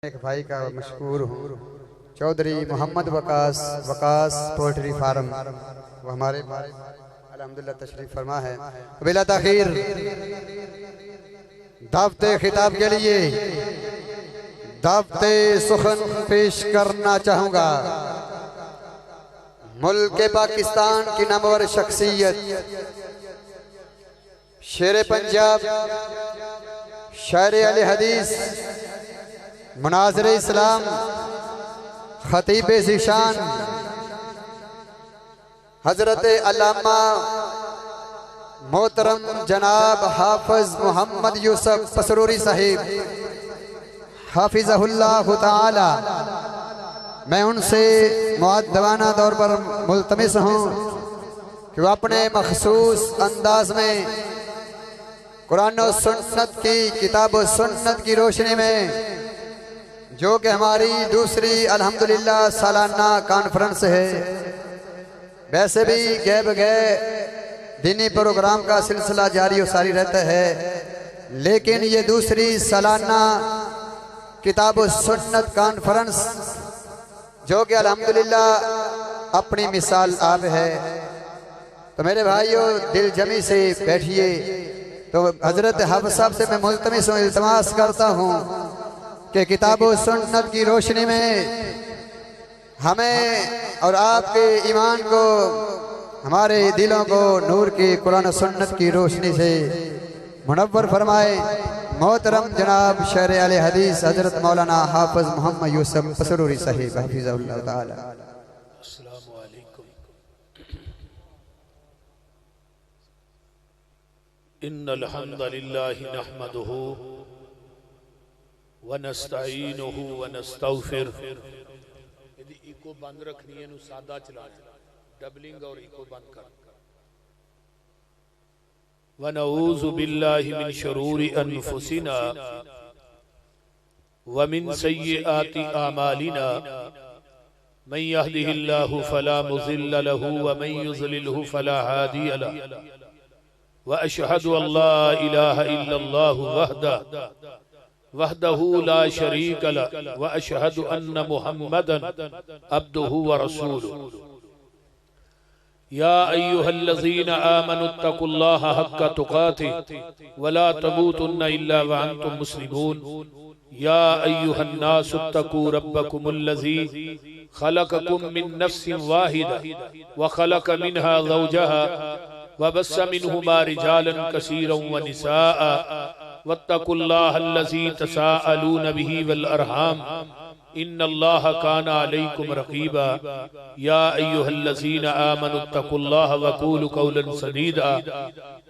एक भाई का मशहूर हूँ, चौधरी मोहम्मद वकास पोल्ट्री फार्म, वो हमारे अल्हम्दुलिल्लाह तशरीफ फरमा है। बिला ताखीर दावते खिताब के लिए दावते सुखन पेश करना चाहूँगा। मुल्क पाकिस्तान की नामवर शख्सियत, शेर पंजाब, शायर अल हदीस, मुनाज़िर इस्लाम, खतीब ज़ीशान, हजरत अल्लामा मोहतरम जनाब हाफिज मोहम्मद यूसुफ पसरूरी साहिब हाफिज़हुल्लाह ताला, मैं उनसे मुअद्दबाना तौर पर मुल्तमिस हूँ कि वह अपने मखसूस अंदाज में कुरान और सुन्नत की किताब और सुन्नत की रोशनी में, जो कि हमारी दूसरी अल्हम्दुलिल्लाह सालाना कॉन्फ्रेंस है, वैसे भी गए बगैर दीनी प्रोग्राम का सिलसिला जारी और सारी रहता है, लेकिन ये दूसरी सालाना किताब और सुन्नत कॉन्फ्रेंस जो कि अल्हम्दुलिल्लाह अपनी मिसाल आप है। तो मेरे भाइयों, दिल जमी से बैठिए। तो हजरत हाफिज साहब से मैं मुल्तमिस हूँ, इल्तमास करता हूँ कि किताब और सुन्नत की रोशनी में हमें और आपके ईमान को, हमारे दिलों को नूर की कुरान और सुन्नत की रोशनी से मुनव्वर फरमाए। मोहतरम जनाब शायर अल हदीस हजरत मौलाना हाफिज मोहम्मद यूसुफ पसरूरी साहिब हाफिज़हुल्लाह ताला। अस्सलामु अलैकुम। इन्नल हम्दुलिल्लाहि नहमदुहु व नस्तईनुहु व नस्तगफिर। यदि इको बंद रखनी है, सादा चलाना, डबलिंग और इको बंद कर। व नऊज़ु बिल्लाहि मिन शुरूरि अनफुसिना व मिन सय्यिआति आमालिना, मन यहदिहिल्लाहु फला मुज़िल्ल लहु व मन युज़लिलहु फला हादिय लहु, व अशहदु अल्ला इलाहा इल्लल्लाहु वहदहु ला शरीक लहु व अशहदु अन्न मुहम्मदन अब्दुहु व रसूलुहु। या अय्युहल्लज़ीना आमनुत्तकुल्लाहा हक्का तुकातिह व ला तमूतुन्ना इल्ला व अंतुम मुस्लिमून। या अय्युहन्नासुत्तकू रब्बकुमुल्लज़ी खलक़कुम मिन नफ्सिन वाहिदा व खलक़ मिनहा ज़ौजहा व बस्स मिनहुमा रिजालन कसीरन व निसाअ वत्तकुल्लाहल्लज़ी तसाअलून बिही वल अरहाम इन्नल्लाहा काना अलैकुम रक़ीबा। या अय्युहल्लज़ीना आमनुत्तकुल्लाहा व क़ूलू क़ौलन सदीदा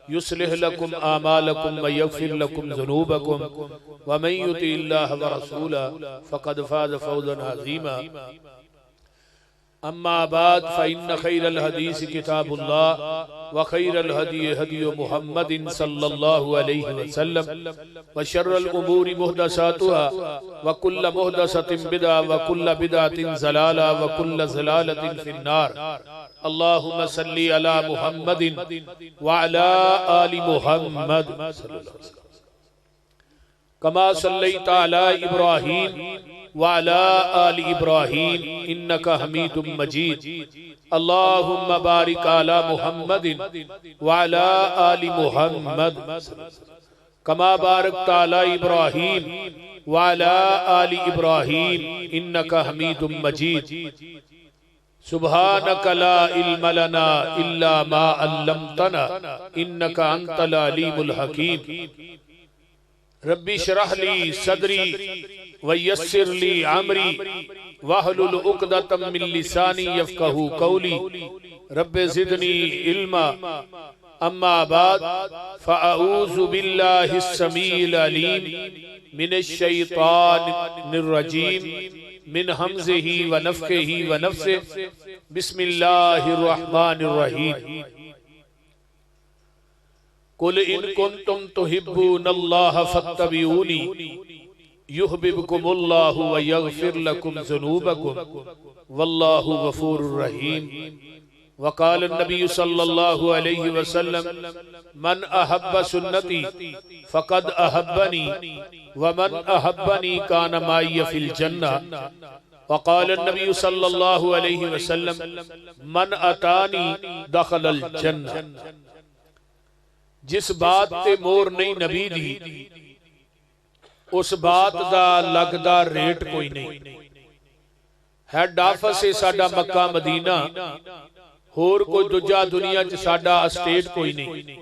युस्लिह लकुम आमालकुम व यग़फ़िर लकुम ज़ुनूबकुम व मन युतिइल्लाह व रसूलहु फ़क़द फ़ाज़ फ़ौज़न अज़ीमा। अम्मा बाद फ़इन्न खैरल हदीस किताबुल्लाह व खैरल हदी हदी मुहम्मदिन सल्लल्लाहु अलैहि वसल्लम व शर्रल उमूरि मुहदसातुहा व कुल्ल मुहदसतिन बिदअ व कुल्ल बिदअतिन ज़लाला व कुल्ल ज़लालतिन फिन्नार। अल्लाहुम्मा सल्लि अला मुहम्मदिन व अला आलि मुहम्मद कमा सल्लैता अला इब्राहीम व अला आलि इब्राहीम इन्नका हमीदुम मजीद। अल्लाहुम्मा बारिक अला मुहम्मदिन व अला आलि मुहम्मद कमा बारकता अला इब्राहीम व अला आलि इब्राहीम इन्नका हमीदुम मजीद। सुब्हानक ला इल्म लना इल्ला मा अल्लमतना इन्नका अंतल अलीमुल हकीम। रब्बी शरह ली सदरी व यस्सिर ली अमरी वहलुल उक़दतम मिन लिसानी यफ़क़हू क़ौली। रब्बि ज़िदनी इल्मा। अम्मा बाद फ़अऊज़ु बिल्लाहिस समीइल अलीम मिनश शैतानिर रजीम मिन हम्ज़िही व नफ़्ख़िही व नफ़्सिही। बिस्मिल्लाहिर रहमानिर रहीम। कुल इन कुन्तुम तुहिब्बूनल्लाह फत्तबिऊनी युहब्बिबकुमुल्लाहु व यग़फ़िर लकुम ज़ुनूबकुम वल्लाहु गफ़ूरुर रहीम। वक़ाल नबी सल्लल्लाहु अलैहि वसल्लम मन अहब्ब सुन्नती फ़क़द अहब्बनी व मन अहब्बनी कान माई फिल जन्नह। वक़ाल नबी सल्लल्लाहु अलैहि वसल्लम मन अतानी दखलल जन्नह। जिस बात ते मोर नहीं नबी दी उस बात दा लगदा रेट कोई नहीं। हैड ऑफिस है साडा मक्का मदीना, होर कोई दूजा दुनिया च साडा स्टेट कोई नहीं।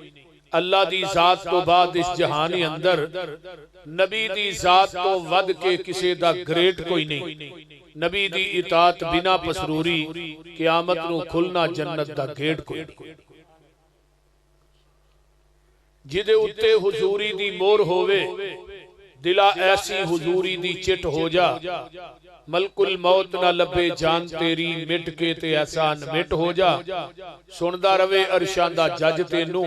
अल्लाह दी जात तो बाद इस जहान अंदर नबी दी जात तो वध के किसी दा ग्रेट कोई नहीं। नबी दी इताअत बिना पसरूरी क़यामत नूं खुलना जन्नत दा गेट कोई नहीं। जिदे उत्ते हुजूरी दी मोर होवे दिला ऐसी हुजूरी दी चिट हो जा। मलकुल मौत ना लबे जान तेरी मिट के ते ऐसा मिट हो जा। सुनदा रवे अरशां दा जज तेनू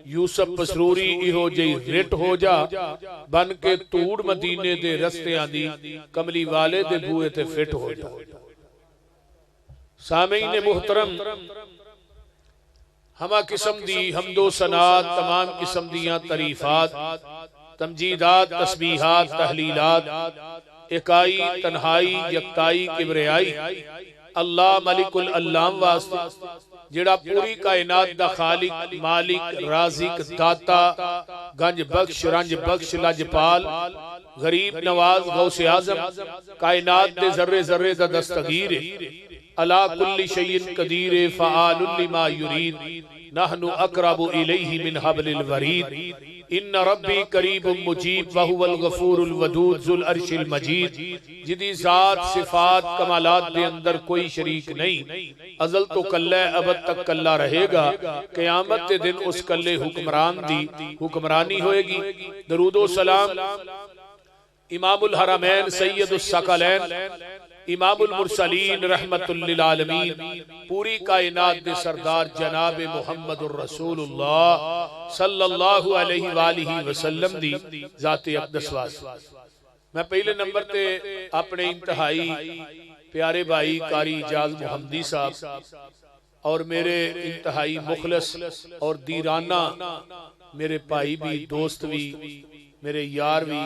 यूसुफ पसरूरी इहो जई रिट हो जा। बन के तूड़ मदीने दे रस्तियां दी कमली वाले दे बूए ते फिट हो जा। सामीन मुहतरम, हमा किस्म दी हमदो सनात, तमाम किस्म दियां तरीफात, तमजीदात, तस्बीहात, तहलीलात, इकाई, तन्हाई, यकताई, किबरियाई अल्लाह मलिकुल अल्लाम वास्ते जेड़ा पूरी कायनात दा खालिक, मालिक, राज़िक, दाता, गंज बख्श, रंज बख्श, लजपाल, गरीब नवाज, गौसे आज़म, कायनात दे जर्रे जर्रे दा दस्तगीर अला कुल्ली शैइन कदीर फ़आलुन लिमा युरीद नहनु अक़रबु इलैहि मिन हब्लिल वरीद इन्न रब्बी करीबुम मुजीब व हुवल गफूरुल वदूद ज़ुल अर्शिल मजीद। जिदी ज़ात, सिफ़ात, कमालात दे अंदर कोई शरीक नहीं। अज़ल तो कल्ला अबद तक कल्ला रहेगा। क़यामत के दिन उस कल्ले हुक्मरान दी हुक्मरानी होएगी। दरूदो सलाम इमामुल हरमैन सैयदुस सकलैन इमामुल मुरसलीन रहमतुल लिल आलमीन पूरी कायनात दे सरदार जनाब मुहम्मदुर रसूलुल्लाह सल्लल्लाहु अलैहि वालिहि वसल्लम दी ज़ाते अक़दस वास्ते मैं पहले नंबर ते अपने इंतहाई प्यारे भाई कारी इजाज मुहम्मदी साहब और मेरे इंतहाई मुखलस और दीराना मेरे भाई भी, दोस्त भी, मेरे यार भी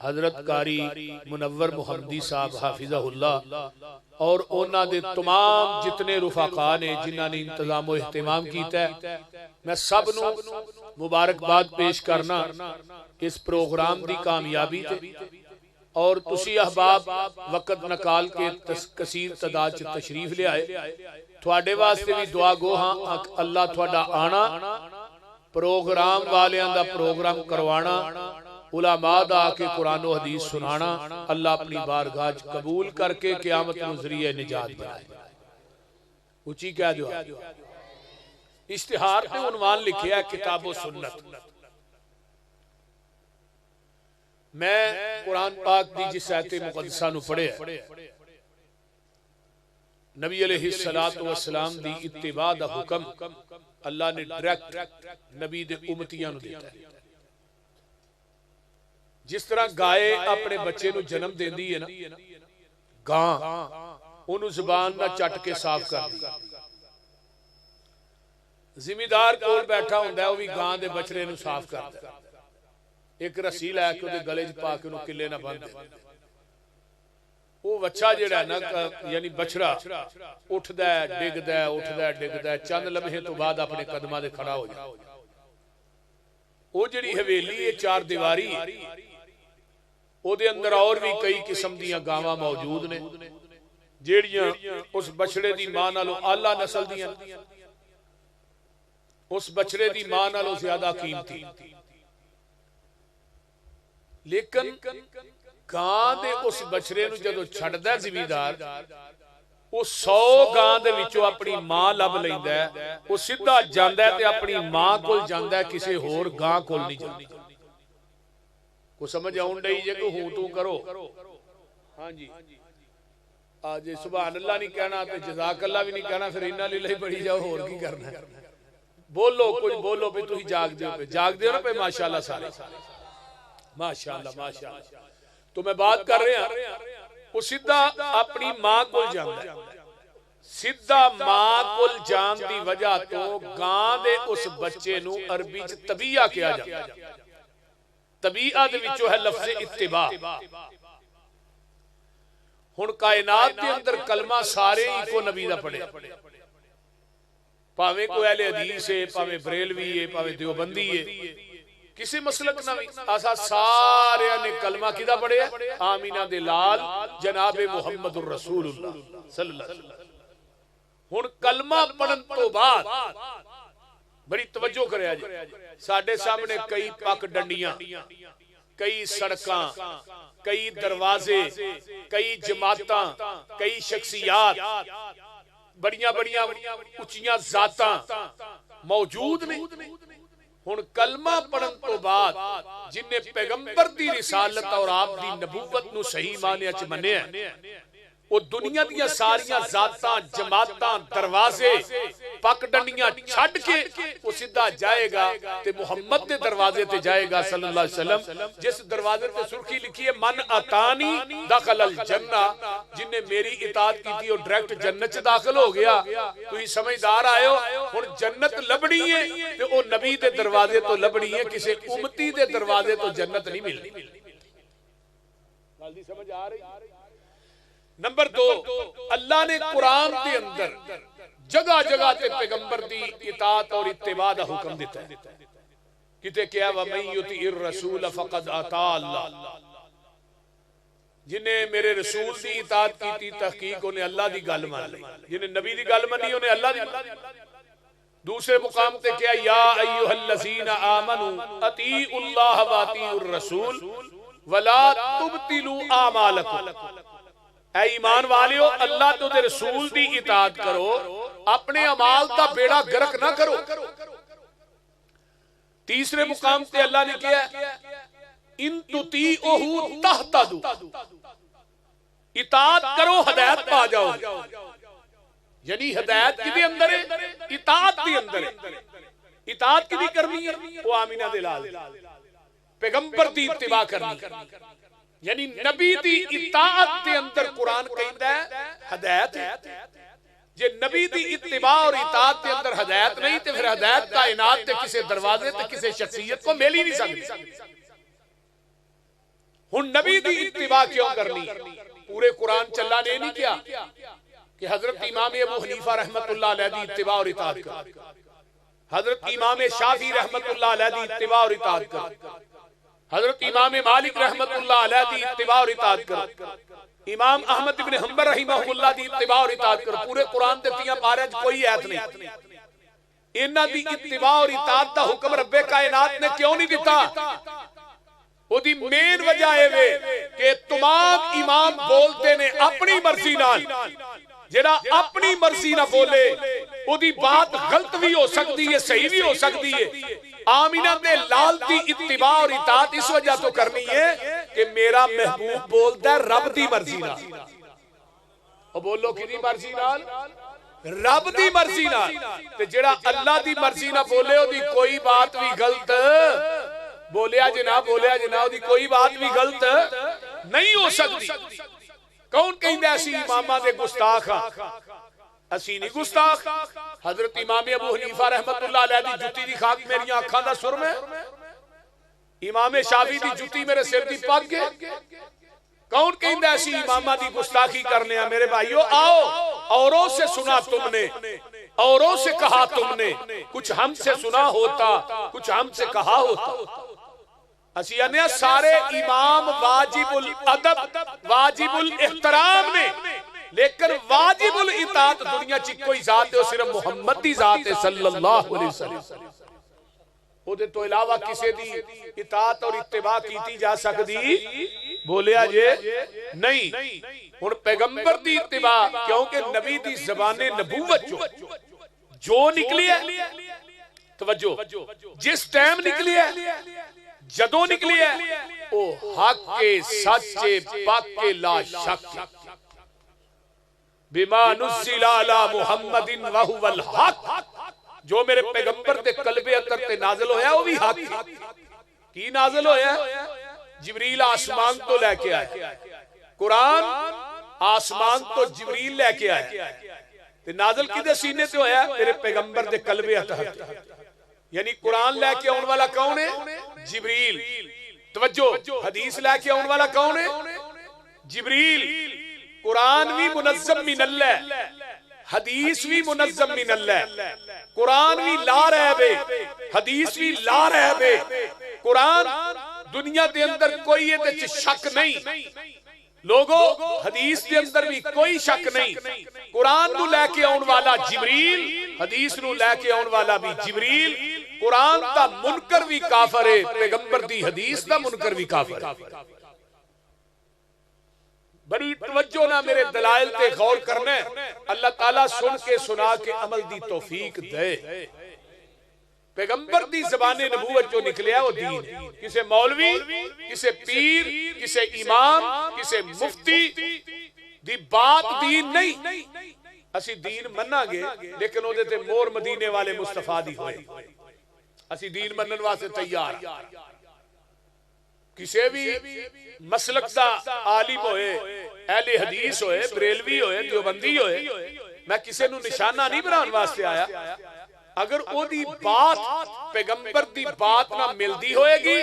हजरत कारी मुनव्वर मुहम्मदी साहब हाफिज़हुल्लाह और उन्हां दे तमाम जितने रुफाका ने जिन्हां ने इंतजाम और इहतिमाम कीता है, मैं सब नूं मुबारकबाद पेश करना इस प्रोग्राम दी कामयाबी ते। और तुसी अहबाब वक़्त नकाल के कसीर तदाद च तशरीफ ले आए, तुहाडे वास्ते भी दुआ गो हां अल्लाह तुहाडा आना, प्रोग्राम वालियां दा प्रोग्राम करवाना, उलामा दा आके कुरान और हदीस सुनाना, अल्लाह अपनी बारगाह कबूल करके क़यामत नूं ज़रिए निजात बनाए। उची कह दो। इश्तिहार पे उन्वान लिखे है किताबो सुन्नत। मैं कुरान पाक दी जिस आयते मुक़द्दसा नूं पढ़े नबी अलैहिस्सलातु वस्सलाम दी इत्तिबा दा हुक्म अल्लाह ने डायरेक्ट नबी दे उम्मतियां नूं दिता है। जिस तरह गाय अपने बच्चे नूं जन्म देंदी है ना, गां ओनू जुबान ना चट के साफ कर दी। जिमीदार कोल बैठा हुंदा है, वो भी गां दे बछड़े नूं साफ करदा, एक रस्सी लैके उहदे गले च पा के उहनूं किले ना बन्ध दे। वो बच्चा जिहड़ा ना यानी बछड़ा उठदा है, डिगदा है, उठदा है, डिगदा है, चंद लम्हे तो बाद अपने कदमां दे खड़ा हो जाए। वो जिहड़ी हवेली है चार दीवारी, ओदे अंदर और भी कई किस्म दीयां गावां मौजूद ने जेड़ियां उस बछड़े दी मां नालों आला नस्ल दीयां, उस बछड़े दी मां नालों ज्यादा कीमती। लेकिन गां दे उस बछड़े नूं जदों छड्डदा जिमीदार, वो 100 गां दे विचों अपनी मां लभ लैंदा है, वो सीधा जांदा है ते अपनी मां कोल जांदा है, किसी होर गां कोल नहीं जांदा। को समझ आउण डई जे को हूं तू करो। हां जी, आज सुभान अल्लाह नहीं कहना ते जज़ाक अल्लाह भी नहीं कहना, फिर इन्ना लिल्लाह ही पढ़ी जाओ, होर की करना है। बोलो कुछ बोलो भी, तुसीं जागदे हो ना पे माशाअल्लाह सारे माशाअल्लाह माशाअल्लाह। तो मैं बात कर रहा, वो सीधा अपनी मां को जांदा है, सीधा मां कोल जान दी वजह तो गां दे उस बच्चे नू अरबी च तबीया कहा जाता है। तबीया दे विचों है लफ्ज़ इत्तिबा। हुण कायनात दे अंदर कलमा सारे इको नबी दा पढ़िया, भावें कोई अहले हदीस है, भावें बरेलवी है, भावें देवबंदी है, किसी मसलक ना भी असा सारे ने कलमा किदा पढ़िया? आमीना दे लाल जनाबे मुहम्मदुर रसूलुल्लाह सल्लल्लाहु अलैहि वसल्लम। हुण कलमा पढ़न तो बाद बड़ी तवज्जो करिया जी, साडे सामने कई पक डंडियां, कई सड़कां, कई दरवाजे, कई जमातां, कई शख्सियात, बड़ियां बड़ियां उच्चियां जातां मौजूद ने। हुण कलमा पढ़न तो बाद जिन्हें पैगंबर दी रिसालत और आप दी नबूवत नू सही माने च मन्निया, वो दुनिया दियां सारियां जातां, जमातां, दरवाजे, पक डंडियां छड़ के वो सीधा जाएगा ते मुहम्मद दे दरवाजे ते जाएगा सल्लल्लाहु अलैहि वसल्लम। जिस दरवाजे ते सुर्खी लिखी है मन अतानी दखलल जन्ना, जिन्ने मेरी इताअत की थी वो डायरेक्ट जन्नत च दाखिल हो गया। तुसीं समझदार आयो, हुण जन्नत लभनी है ते वो नबी दे दरवाजे तो लभनी है, किसी उम्मती दे दरवाजे तो जन्नत नहीं मिलनी। गल दी समझ आ रही? नंबर 2, अल्लाह ने कुरान के अंदर जगह जगह ते पैगंबर दी इताअत और इत्तिबा दा हुक्म दिता है। किते क्या व मन युतिइर रसूल फक़द अता अल्लाह, जिन्हें मेरे रसूल दी इताअत की थी तहकीक उन्हें अल्लाह दी गल मान ली, जिन्हें नबी दी गल मनी उन्हें अल्लाह दी। दूसरे मुकाम ते क्या या अय्युहल्लज़ीना आमनू अतीउल्लाह व अतीउर रसूल वला तुबतिलू आमालकुम, ऐ ईमान वालियो अल्लाह तो दे रसूल दी इताअत करो, अपने अमाल दा बेड़ा गर्क ना करो। तीसरे मुकाम पे अल्लाह ने किया इन तुतीउहु तहतदू, इताअत करो हिदायत पा जाओ। यानी हिदायत किदे अंदर है? इताअत दे अंदर है। इताअत किदी करनी है? वो आमीना दे लाल पैगंबर दी इत्तिबा करनी, यानी नबी दी इताअत दे अंदर कुरान कहंदा है हिदायत है। जे नबी दी इत्तिबा और इताअत दे अंदर हिदायत नहीं तो फिर हिदायत कायनात ते किसी दरवाजे ते किसी शख्सियत को मिल ही नहीं सकती। हुण नबी दी इत्तिबा क्यों करनी? पूरे कुरान चल्ला ने नहीं किया कि हजरत इमाम अबू हनीफा रहमतुल्लाह अलैह दी इत्तिबा और इताअत कर, हजरत इमाम शाफी रहमतुल्लाह अलैह दी इत्तिबा और इताअत कर, हजरत इमाम मालिक रहमतुल्लाह अलैह दी इत्तिबा और इताअत कर, इमाम अहमद इब्न हंबल रहमहुल्लाह दी इत्तिबा और इताअत कर। पूरे कुरान दे 3 पारे च कोई आयत नहीं। इन्हां दी इत्तिबा और इताअत दा हुक्म रब्बे कायनात ने क्यों नहीं दिता? ओदी मेन वजह है वे कि तमाम इमाम बोलते ने अपनी मर्जी नाल, जेड़ा अपनी मर्जी ना बोले ओदी बात गलत भी हो सकती है, सही भी हो सकती है। आमीना दे लाल दी इत्तिबा और इताअत इस वजह तो करनी है कि मेरा महबूब बोलदा है रब दी मर्जी नाल। और बोलो किदी मर्जी नाल? रब दी मर्जी नाल। ते जेड़ा अल्लाह दी मर्जी ना बोले ओदी कोई बात भी गलत बोलिया जना, बोलिया जना, ओदी कोई बात भी गलत नहीं हो सकती। कौन कहंदा असी इमामां दे गुस्ताख हां? असी नहीं गुस्ताख। हजरत इमाम अबू हनीफा रहमतुल्लाह अलैह दी जुत्ती दी खाक मेरी अखां दा सुरम है, इमाम शाफी दी जुत्ती मेरे सिर दी पग है। कौन कहंदा असी इमामां दी गुस्ताखी करने आ? मेरे भाइयों आओ, औरों से सुना तुमने, औरों से कहा तुमने, कुछ हमसे सुना होता, कुछ हमसे कहा होता। असी आने सारे इमाम वाजिबुल अदब वाजिबुल इहतराम ने, लेकिन वाजिबुल इताअत दुनिया च कोई जात है, सिर्फ मुहम्मद दी जात है सल्लल्लाहु अलैहि वसल्लम। ओदे तो इलावा किसी दी इताअत और इत्तिबा कीती जा सकदी? बोलिया जे नहीं। हुण पैगंबर दी इत्तिबा, क्योंकि नबी दी ज़बाने नबूवत जो निकली है, तवज्जो, जिस टाइम निकली है, जदों निकली है, ओ हक के सच्चे पाक के ला शक बिमा नुज़्ज़िला अला मुहम्मदिन व हुवल हक, जो मेरे पैगंबर दे कल्बे अतर ते नाज़िल होया वो भी हक। की नाज़िल होया? जिब्रील आसमान तो लेके आया, कुरान आसमान तो जिब्रील लेके आया। ते नाज़िल किदे सीने ते होया? तेरे पैगंबर दे कलबे अतहर, यानी कुरान लैके आने वाला कौन है? जिब्रील। तवज्जो, हदीस लैके आने वाला कौन है? जिब्रील। कुरान भी मुनज़्ज़म मिनल्लाह, हदीस भी मुनज़्ज़म मिनल्लाह। कुरान भी ला रहब है, हदीस भी ला रहब है। कुरान दुनिया के अंदर कोई ये शक नहीं लोगो, हदीस के अंदर भी कोई शक नहीं। कुरान नू लैके आने वाला जिब्रील, हदीस नू लैके आने वाला भी जिब्रील। कुरान दा मुनकर भी काफर है, पैगंबर दी हदीस दा मुनकर भी काफर है। बड़ी तवज्जो ना मेरे दलाइल ते गौर करना। अल्लाह ताला सुन के सुना के अमल दी तौफीक दे। पैगंबर दी ज़बाने नबूवत जो निकलिया वो दीन है। किसे मौलवी, किसे पीर, किसे इमाम, किसे मुफ्ती दी बात दीन नहीं। असी दीन मनांगे लेकिन ओदे ते मोर मदीने वाले मुस्तफा दी होए। असी दीन मनन वास्ते तैयार। किसे भी मसलक दा आलिम होए, अहले हदीस होए, बरेलवी होए, देवबंदी होए, मैं किसे नु निशाना नहीं बनाने वास्ते आया। अगर ओदी बात पैगंबर दी बात ना मिलदी होएगी,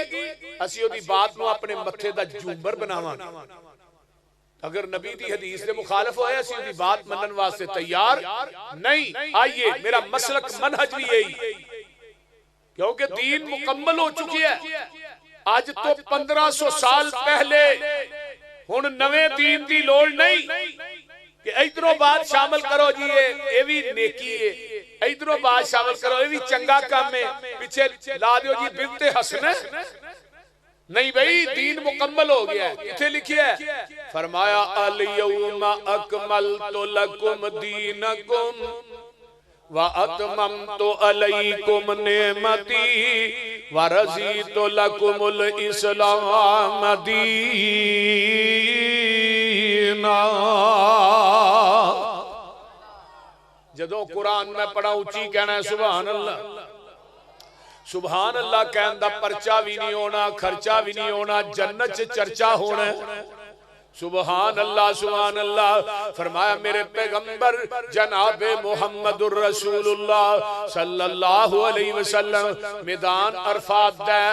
असी ओदी बात नु अपने मत्थे दा झूमर बनावांगे। अगर नबी दी हदीस दे मुखालिफ होए, असी ओदी बात मनन वास्ते तैयार नहीं। आइए, मेरा मसलक मनहज भी यही, क्योंकि दीन मुकम्मल हो चुकी है। आज तो 1500 साल पहले हुण नवे दीन दी लोड़ नहीं कि इधरों बात शामिल करो जी, ये भी नेकी है, इधरों बात शामिल करो, ये भी चंगा काम है, पीछे ला दो जी बिनते हसन। नहीं भाई, दीन मुकम्मल हो गया है। इथे लिखिए, फरमाया अल यौमा अकमलतु लकुम दीनकुम व अतममतु अलैकुम नेमती व रज़ीतु लकुमुल इस्लाम दीना। जदों कुरान में पढ़ा उची कहना सुभान अल्लाह। सुभान अल्लाह कहन दा परचा भी नहीं होना, खर्चा भी नहीं होना, जन्नत च चर्चा होना। सुभान अल्लाह, सुभान अल्लाह। फरमाया मेरे पैगंबर जनाबे मुहम्मदुर रसूलुल्लाह सल्लल्लाहु अलैहि वसल्लम मैदान अरफात दा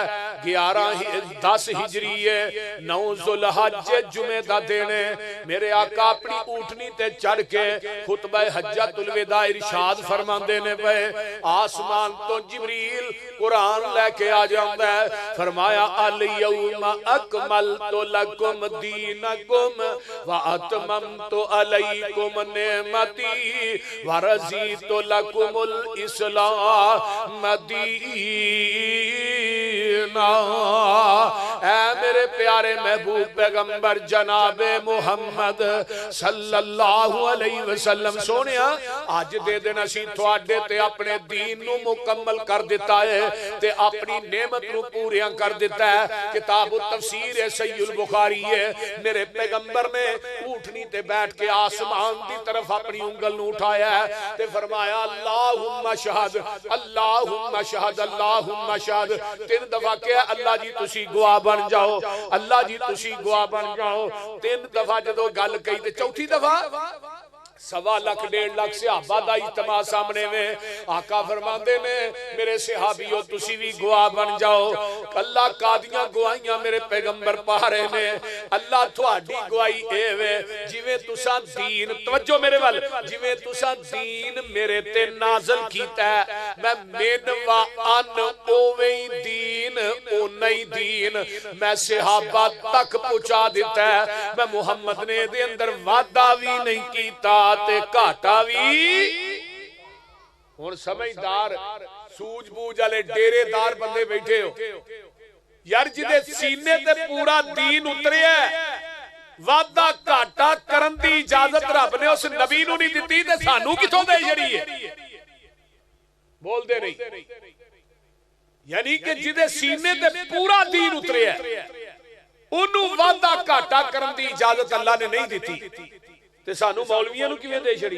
11-10 हिजरी है, 9 जुलहज जुमे दा दिन है। मेरे आका अपनी ऊठनी ते चढ़ के खुतबा हज्जतुल विदा इरशाद फरमांदे ने पे, आसमान तो जिब्रील कुरान लेके आ जांदा है। फरमाया अल यौमा अकमलतु लकुम दीनकुम व अतममतु अलैकुम नेमती व रज़ीतु लकुमुल इस्लाम दीना। ऐ मेरे प्यारे महबूब पैगंबर जनाबे मुहम्मद सल्लल्लाहु अलैहि वसल्लम सोनिया, अज दे दिन असीं तुहाडे ते अपने दीन नूं मुकम्मल कर दिता है ते अपनी नेमत नूं पूरियां कर दिता है। किताब तफसीर है, सहीहुल बुखारी है। मेरे पैगंबर ने ऊठनी ते बैठ के आसमान की तरफ अपनी उंगल नूं उठाया है ते फरमाया अल्लाहुम्मा शहद, अल्लाहुम्मा शहद, अल्लाहुम्मा शहद। 3 दफा कहा अल्लाह जी तुसी गवाह बन जाओ, अल्लाह जी तुसी गवाह बन जाओ। 3 दफा जदों गल कही ते चौथी दफा 1.25 लाख 1.5 लाख सहाबा दा इज्तिमा सामने में आका फरमाते ने मेरे सहाबियों तुसी भी गवाह बन जाओ। अल्लाह कादियां गवाहियां मेरे पैगंबर पा रहे ने। अल्लाह तुहाडी गवाही ए वे जिवें तुसां दीन, तवज्जो मेरे वल, जिवें तुसां दीन मेरे ते नाज़िल कीता है, मैं मेनवा अन ओवे ही दीन ओना ही दीन मैं सहाबा तक पहुंचा दिता है। मैं मुहम्मद ने दे अंदर वादा भी नहीं कीता ते घाटा भी। हुण समझदार सूझबूझ वाले डेरेदार बंदे बैठे हो यार, जिदे सीने ते पूरा दीन उतरिया, वादा घाटा करन दी इजाजत रब ने उस नबी नूं नहीं दित्ती ते सानू किथों दे छड़ी है? बोलदे नहीं। यानी कि जिदे सीने ते पूरा दीन उतरिया, ओनू वादा घाटा करन दी इजाजत अल्लाह ने नहीं दित्ती ते सानू मौलवियां नूं किवें दे छड़ी?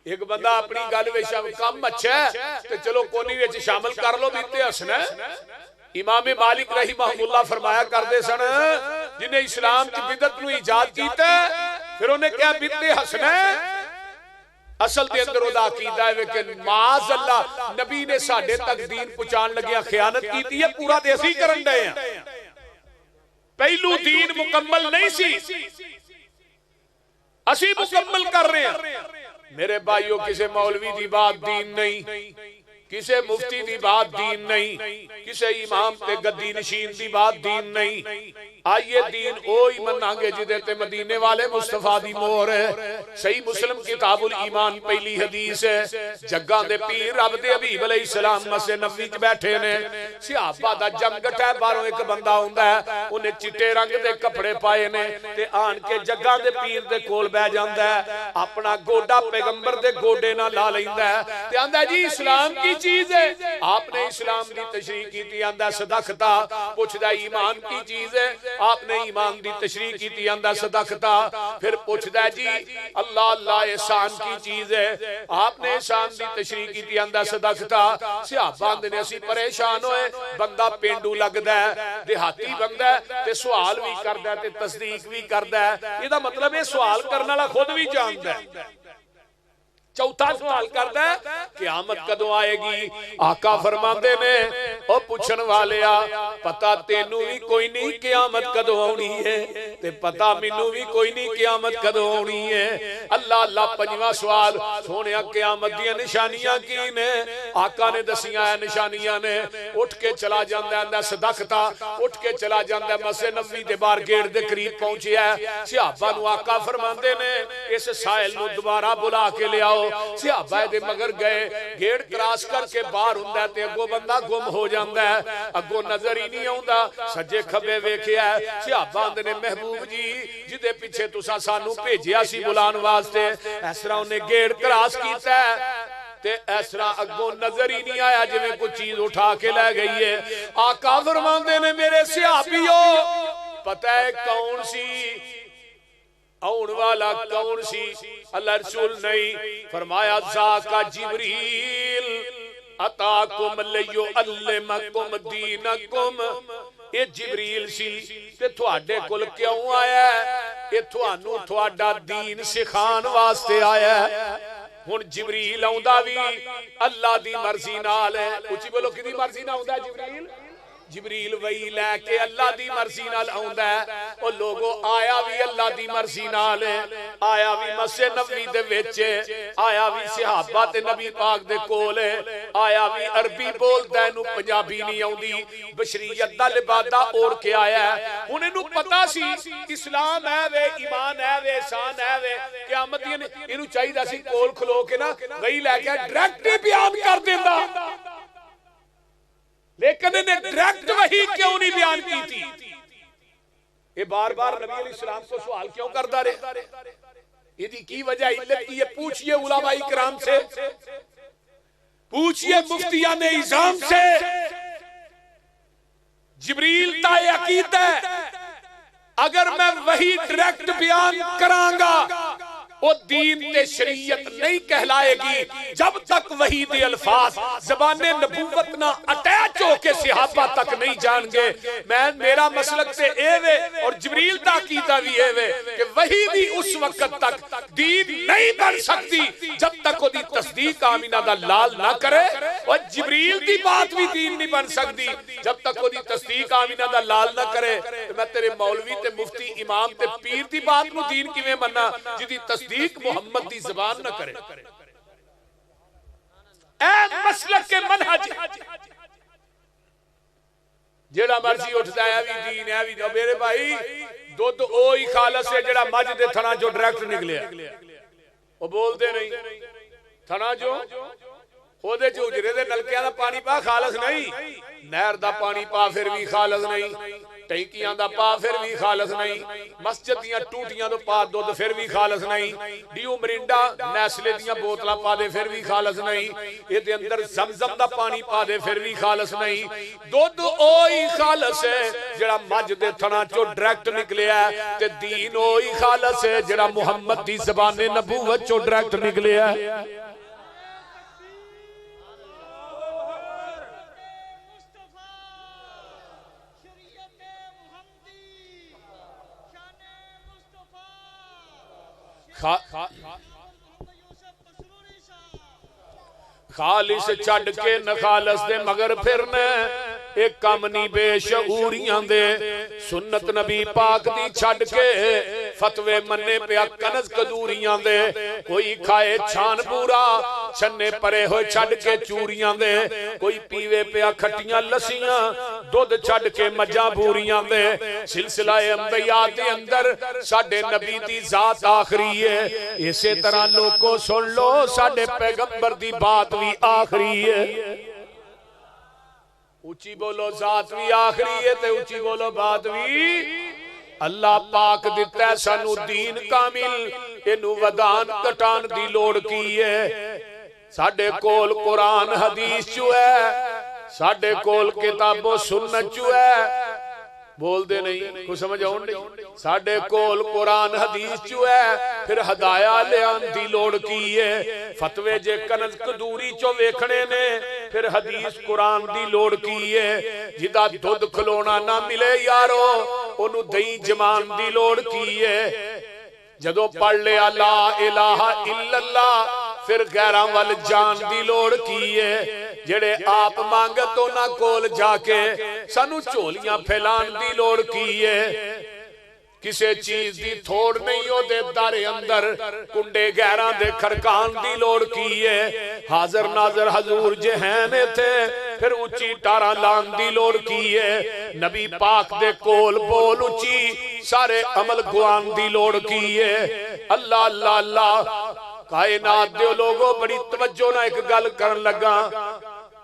एक बंदा अपनी गल विच कम अच्छा है ते चलो कोनी विच शामिल कर लो, बीते हसना। इमाम मालिक रहमहुल्लाह फरमाया करदे सन, जिन्हें इस्लाम च बिदअत नूं इजाद कीता फिर उन्हें क्या बीते हसना असल के अंदर ओदा अकीदा है कि माज अल्लाह नबी ने साडे तक दीन पहुंचाने लगे खयानत की है, पूरा ते असीं करन दे हैं। पहलू दीन मुकम्मल नहीं सी, असीं मुकम्मल कर रहे हैं। मेरे भाइयों, किसी मौलवी की बात दीन नहीं, किसी मुफ्ती की बात दीन नहीं, किसी इमाम ते गद्दी नशीन की बात दीन नहीं। आइए दीन ओ ही मनांगे जिदे ते मदीने वाले मुस्तफा दी मोहर है। सही मुस्लिम किताबुल ईमान पहली हदीस है। जग्गां दे पीर रब दे हबीब अलैहिस्सलाम मस्जिद नबवी च बैठे ने। सहाबा दा जमघट है, बाहरों एक बंदा आउंदा है, उन्हें चिट्टे रंग दे कपड़े पाए ने ते आन के जग्गां दे पीर दे कोल बैठ जांदा है, अपना गोडा पैगंबर दे गोडे नाल ला लैंदा है ते आंदा जी इस्लाम की चीज है। आपने इस्लाम की तशरीह की, आंदा सदकता। पूछदा ईमान की चीज है, आपने ईमान की तशरीह की, आंदा सदकता। फिर पूछदा जी अल्लाह अल्लाह एहसान की चीज है, आपने एहसान की तशरीह की, आंदा सदकता। सहाबा ने असीं परेशान होए, बंदा पेंडू लगदा है, देहाती बंदा है ते सवाल भी करदा है ते तस्दीक भी करदा है। इसदा मतलब है सवाल करने वाला खुद भी जानदा है। चौथा सवाल करदा है क़यामत कदों आएगी। आका फरमाते ने ओ पुछन वालिया, पता तेनू भी कोई नहीं क़यामत कदों आउणी है ते पता मैनू भी कोई नहीं क़यामत कदों आउणी है। अल्लाह अल्लाह पंजवां सवाल, सोनिया क़यामत दी निशानियां की ने? आका ने दसियां है निशानियां ने। उठ के चला जांदा है सदकता, उठ के चला जांदा मस्जिद नबवी दे बाहर गेट दे करीब पहुंचिया। सहाबा नू आका फरमाते ने इस साहिल नू दोबारा बुला के ले आओ। सहाबा दे मगर गए, गेट क्रॉस करके बाहर हुंदा ते अगो बंदा गुम हो जांदा है, अगो नजर ही नहीं आउंदा, सज्जे खब्बे वेखिया। सहाबा ने महबूब जी जिदे पीछे तुसा सानू भेजिया सी बुलान वास्ते, इस तरह उन्हें गेट क्रॉस कीता ते इस तरह अगो नजर ही नहीं आया, जिवें कोई चीज उठा के ले गई है। आका फरमांदे ने मेरे सहाबियो, पता है कौन सी आउन वाला कौन सी? अल्लाह रसूल नहीं फरमाया ज़ाका जिब्रील अताकुम लियुअल्लिमकुम दीनकुम। ये जिब्रील सी ते तुहाडे कोल क्यों आया है? ये तुहानू तुहाडा दीन सिखान वास्ते आया है। हुण जिब्रील आउंदा भी अल्लाह दी मर्जी नाल है। उची बोलो किदी मर्जी नाल आउंदा जिब्रील? जिब्रील वही लैके अल्लाह दी मर्जी नाल आउंदा है। ओ लोगो आया भी अल्लाह दी मर्जी नाल है, आया भी मस्जिद नबवी दे विच, आया भी सहाबा ते नबी पाक दे कोल, आया भी अरबी बोलदा इनू पंजाबी नहीं आउंदी, बशरीयत दा लिबादा ओढ़ के आया है। हुण इनू पता सी इस्लाम है वे, ईमान है वे, एहसान है वे, क़यामत दी इनू चाहिदा सी कोल खलो के ना वही लैके डायरेक्ट ही बयान कर देंदा, लेकिन इन्हें डायरेक्ट वही क्यों नहीं बयान की थी? ये बार बार नबी अलैहिस्सलाम को सवाल क्यों करता रहे? यदि की वजह इल्लत की है, पूछिए उलमाए किराम से, पूछिए मुफ्तियाने इज़ाम से। जिब्रील दा अकीदा अगर मैं वही डायरेक्ट बयान करांगा वो दीन ते शरीयत नहीं कहलाएगी जब तक वही दे अल्फाज ज़बाने नबूवत ना अटैच होके सहाबा तक नहीं जाएंगे। मैं मेरा मसलक से एवे और जिब्रील दा कीदा भी एवे कि वही भी उस वक्त तक दीन नहीं बन सकती जब तक ओदी तस्दीक आमीना दा लाल ना करे, और जिब्रील दी बात भी दीन नहीं बन सकती जब तक ओदी तस्दीक आमीना दा लाल ना करे। तो मैं तेरे मौलवी ते मुफ्ती इमाम ते पीर दी बात नू दीन किवें मन्ना जिदी तस्दीक मोहम्मद दी ज़बान न करे? ए मसलक के मनहज जेड़ा मर्जी उठदा है भी दीन है भी। मेरे भाई दुध ओ ही खालस है जेड़ा मज दे थना जो डायरेक्ट निकलिया, वो बोलते नहीं थना जो ओदे च उजरे दे नलकियां दा पानी पा खालस नहीं, नहर दा पानी पा फिर भी खालस नहीं, टैंकियां दा पा फिर भी खालस नहीं, मस्जिद दियां टूटियां तो पा दुध फिर भी खालस नहीं, डियो मरिंडा नैसले दियां बोतलां पा दे फिर भी खालस नहीं, इहदे अंदर ज़मज़म दा पानी पा दे फिर भी खालस नहीं। दुध ओ ही खालस है जेड़ा मज दे थना चो डायरेक्ट निकलिया है, ते दीन ओ ही खालस है जेड़ा मुहम्मद दी ज़बाने नबूवत चो डायरेक्ट निकलिया है। खालिस छड़ के नखालस दे मगर फिरने एक कम नहीं बेशऊरियां दे सुन्नत नबी पाक दी छड़ के फतवे मन्ने पिया कनज कदूरियां दे कोई खाए छान पूरा छन्ने परे होए छड़ के चूरियां दे कोई पीवे पिया खट्टियां लस्सियां दुध छड़ के मज्जां बूरियां दे सिलसिला अंबिया दे अंदर साडे नबी दी जात आखरी है इसे तरह लोगों सुन लो साडे पैगंबर दी बात भी आखरी है उची बोलो जात भी आखरी है ते उची बोलो बात भी अल्लाह पाक दिता है सानू दीन कामिल इनू वदान कटान दी लोड़ की है साडे कोल कुरान हदीस चु है साडे कोल किताबो सुन्नत चु है बोल दे नहीं कुछ समझ आउण नहीं साडे कोल कुरान हदीस चु है फिर हदाया लियान दी लोड़ की है फतवे जे कनज कदूरी चो वेखने ने फिर हदीस कुरान दी लोड़ की है जिदा दुध खलोना ना मिले यारो ओनू दही जमान दी लोड़ की है जदों पढ़ लिया ला इलाहा इल्लल्लाह फिर गैरां वल जान दी लोड़ की है जेड़े आप मांगे तो ना कोल जाके सानू झोलियां फैलान दी लोड़ की है किसे चीज दी थोड़ नहीं ओदे दारे अंदर कुंडे गैरां दे खरकान दी लोड़ की है हाजर नाजर हजूर जे हैं ने थे फिर उची टारा लान दी लोड़ की है नबी पाक दे कोल बोल उची सारे अमल गुआन दी लोड़ की है अल्लाह अल्लाह अल्लाह कायनात दे लोगों बड़ी तवज्जो ना एक गल करन लगा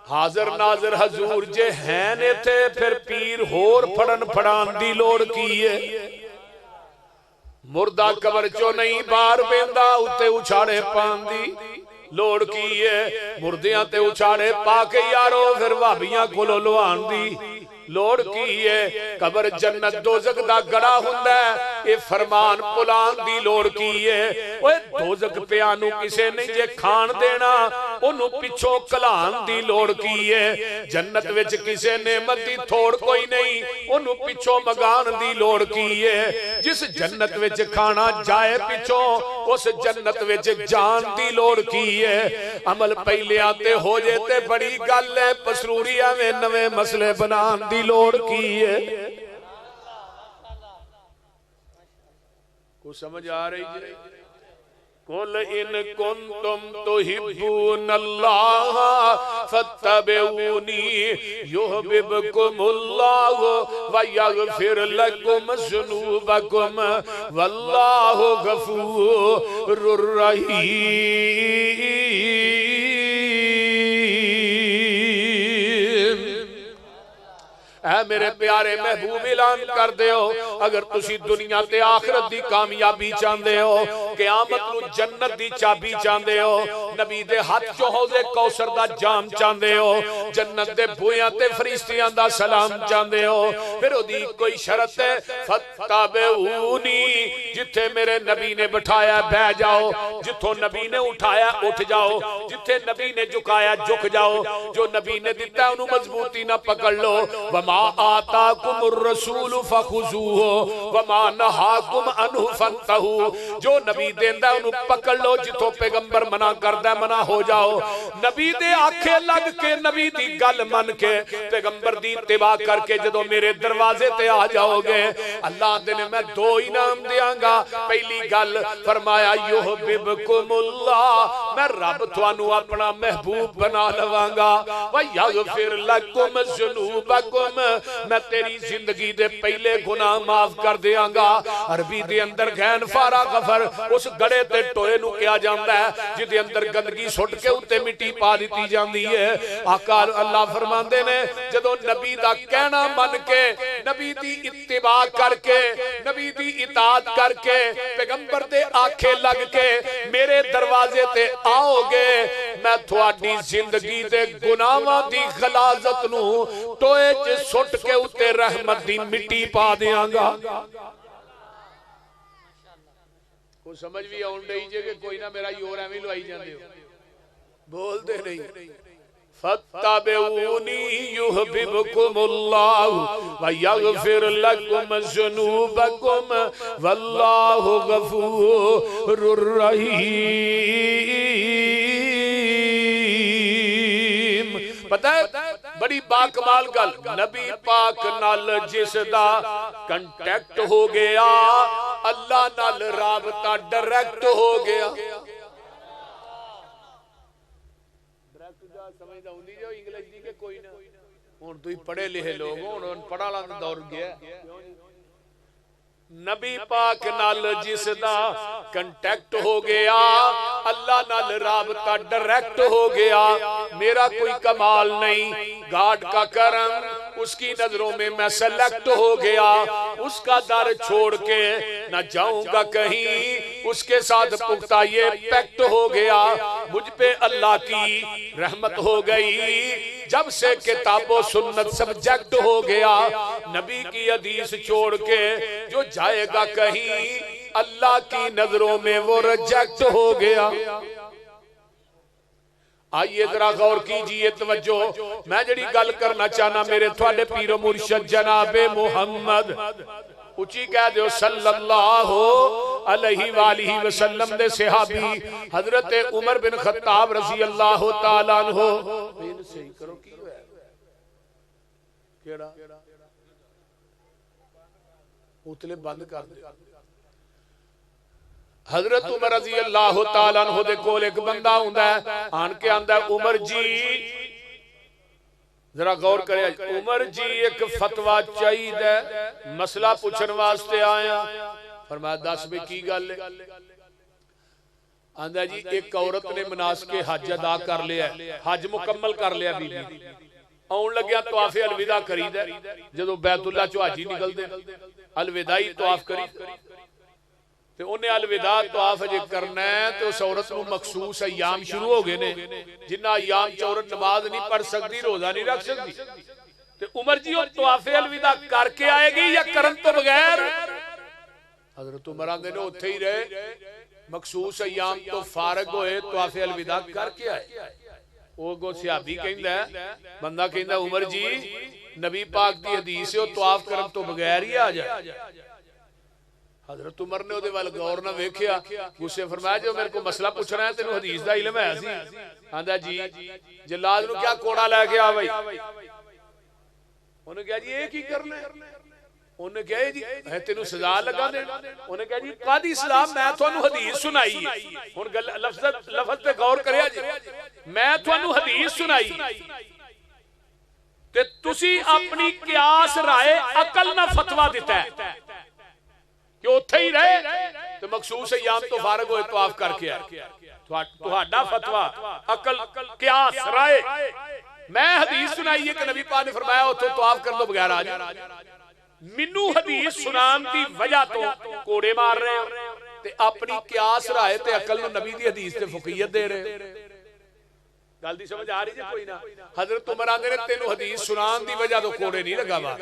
हाजर नाजर हजूर जे हैं ने थे फिर पीर होर फड़न फड़ान दी लोड़ की है मुर्दा कबर चो नहीं बाहर पेंदा उत्ते उछाड़े पान दी लोड़ की है मुर्दियां ते उछाड़े पाके यारो फिर भाबियां कोलों लुहान दी लोड़ की है कबर जन्नत दोजक दा गड़ा हुंदा है ये फरमान पुलान दी लोड़ की है ओए दोजक पिया नू किसे नहीं जे खान देना ओनू पिछों कलान दी लोड़ की है जन्नत विच किसे नेमत दी थोड़ कोई नहीं ओनू पिछों मगान दी लोड़ की है जिस जन्नत विच खाना जाए पिछों उस जन्नत विच जान दी लोड़ की है अमल पहले आते हो जे ते बड़ी गल है पसरूरी एवें नवे मसले बनान दी लोड़ की है कुछ समझ आ रही है कुल इन कुंतुम तुहिब्बूनल्लाह फत्तबिऊनी युहब्बुकुमुल्लाह व यगफिर लकुम ज़ुनूबकुम वल्लाहु गफूरुर रहीम ऐ मेरे प्यारे महबूब ऐलान कर दे अगर तुसी दुनिया ते आखिरत दी कामयाबी चाहते हो क़यामत नू जन्नत दी चाबी चाहते हो नबी दे हाथ चो हौज़े कौसर दा जाम चाहते हो जन्नत दे बूहियां ते फरिश्तियां दा सलाम चाहते हो फिर ओदी कोई शर्त है फत्तबिऊनी जिथे मेरे नबी ने बिठाया बह जाओ जिथों नबी ने उठाया उठ जाओ जिथे नबी ने झुकाया झुक जाओ जो नबी ने दिता उन्हें मजबूती ना पकड़ लो वमा आताकुमुर रसूल फखुजूहु वमा नहाकुम अन्हु फंतहु जो नबी देंदा उन्हें पकड़ लो जिथों पैगंबर मना करदा मना हो जाओ नबी दे आखे लग के नबी दी गल मन के पैगंबर दी इत्तिबा करके जदों मेरे दरवाजे ते आ जाओगे अल्लाह दे ने मैं दो इनाम देंगा पहली गल फरमाया युहब्बुकुमुल्लाह मैं रब तुहानू अपना महबूब बना लवांगा व यगफिर लकुम ज़ुनूबकुम मैं तेरी जिंदगी दे पहले गुनाह माफ कर देंगा अरबी दे अंदर गैन फारा गफर उस गड़े ते टोए नू कहा जांदा है जिदे अंदर गंदगी सुट के उत्ते मिट्टी पा दी जांदी है आका अल्लाह फरमांदे ने जदों नबी दा कहना मन के नबी दी इत्तिबा करके नबी दी इताअत करके पैगंबर दे आखे लग के मेरे दरवाजे ते आओगे मैं तुहाडी जिंदगी दे गुनाहां दी गलाजत नू टोए च सुट के उत्ते रहमत दी मिट्टी पा देंगा को समझ भी आउण डई जे कि कोई ना मेरा योर एवें लुआई जांदे हो बोल दे नहीं फत्तबिऊनी युहब्बुकुमुल्लाह व यगफिर लकुम ज़ुनूबकुम वल्लाहु गफूरुर रहीम पता है बड़ी बाकमाल गल, नबी पाक नाल जिस दा कंटैक्ट हो गया अल्लाह नाल राबता डायरेक्ट हो गया। समझदा हुंदी जो इंग्लिश दी के कोई ना, हुण तुसीं पढ़े लिखे लोग हो, हुण पढ़ा वाला दौर गया। नबी पाक नाल जिस दा कंटैक्ट हो गया अल्लाह नाल राबता डायरेक्ट हो गया। मेरा कोई कमाल नहीं, गाड का करम, उसकी नजरों में मैं सेलेक्ट हो गया। उसका दर छोड़ के न जाऊंगा कहीं, उसके साथ पुख्ता ये पैक्ट हो गया। मुझ पे अल्लाह की रहमत हो गई जब से किताबो सुन्नत सब्जेक्ट हो गया। नबी की हदीस छोड़ के जो जाएगा कहीं अल्लाह की नजरों में वो रिजेक्ट हो गया। आइए जरा गौर कीजिए, तवज्जो, मैं जड़ी गल करना चाहना मेरे थोड़े पीरो मुर्शद जनाबे मुहम्मद, उची कह दो सल्लल्लाहु अलैहि वालिहि वसल्लम दे सहाबी हजरत उमर बिन खत्ताब रजी अल्लाह तआला अन्हु। सही करो की होया केड़ा उतले बंद कर दे। हजरत उमर रजी अल्लाह तआला अन्हु दे कोल एक बंदा हुंदा है, आन के आंदा उमर जी, जरा गौर करे, उमर जी एक फतवा चाहिए, मसला पूछन वास्ते आया। फरमाया दस भी की गल है। आंदा जी एक औरत ने मनासके हज अदा कर लिया, हज मुकम्मल कर लिया, बीबी आउन लग्या तवाफे अलविदा करीदा, जदों बैतुल्ला चो हाजी निकलदे अलविदाई तवाफ करी ते उन्हें अलविदा तवाफ अजे करना है तो उस औरत को मखसूस अयाम शुरू हो गए ने, जिन्ना अयाम च औरत नमाज नहीं पढ़ सकती, रोजा नहीं रख सकती। ते उमर जी तवाफे अलविदा करके आएगी या करन तो बगैर? हजरत उमर आंदे ने उत्थे ही रहे, मखसूस अयाम तो फारग होए, तवाफे अलविदा करके आए। वो गो सहाबी कहंदा है, बंदा कहंदा उमर जी नबी पाक दी हदीस है तवाफ करन तो बगैर ही आ जाए। हजरत उमर ने उहदे वाल गौर ना वेखिया, गुस्से फरमाया जो मेरे को मसला पूछना है तेनू हदीस दा इल्म है सी? आंदा जी जलाद नु क्या कोड़ा लेके आ भाई। उन्हें कहा जी ये की करना है? उन्हें कहा जी है तेनू सजा लगा देना। उन्हें कहा जी कादी सलाह, मैं थानू हदीस सुनाई है। हुण गल लफ्ज़ पे गौर करिया जी, मैं थानू हदीस सुनाई ते तुसी अपनी कियास राय अकल ना फतवा दिता है कि उत्थे ही रहे तो मखसूस अयाम तो फारग होए तवाफ करके आए। तुहाडा फतवा अकल कियास राय, मैं हदीस सुनाई है कि नबी पाक ने फरमाया उत्थों तवाफ कर लो बगैर आ जा। मैनू हदीस सुनान दी वजह तो कोड़े मार रहे हो ते अपनी कियास राय ते अकल नू नबी दी हदीस ते फकीयत दे रहे। गल दी समझ आ रही है कोई ना? हजरत उमर आंदे ने तेनू हदीस सुनान दी वजह तो कोड़े नहीं लगा मार,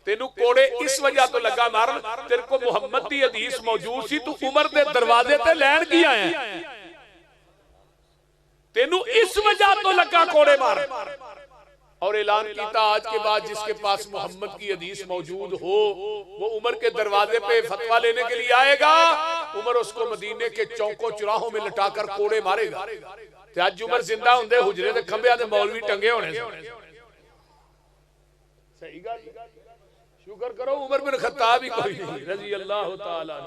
तेनू कोड़े इस वजह तो लगा मारन तेरे को मुहम्मद दी हदीस मौजूद सी, तू उमर दे दरवाजे ते लैन की आया, तेनू इस वजह तो लगा कोड़े मार। और ऐलान किया आज के बाद जिसके पास मोहम्मद की हदीस मौजूद हो वो उमर के दरवाजे पे फतवा लेने के लिए आएगा, उमर उसको मदीने के चौकों चौराहों में लटाकर कोड़े मारेगा। ते आज उमर जिंदा होंदे हुजरे दे खंभे ते मौलवी टंगे होने। सही गल, शुक्र करो उमर बिन खत्ताब ही कोई नहीं रजी अल्लाह तआला।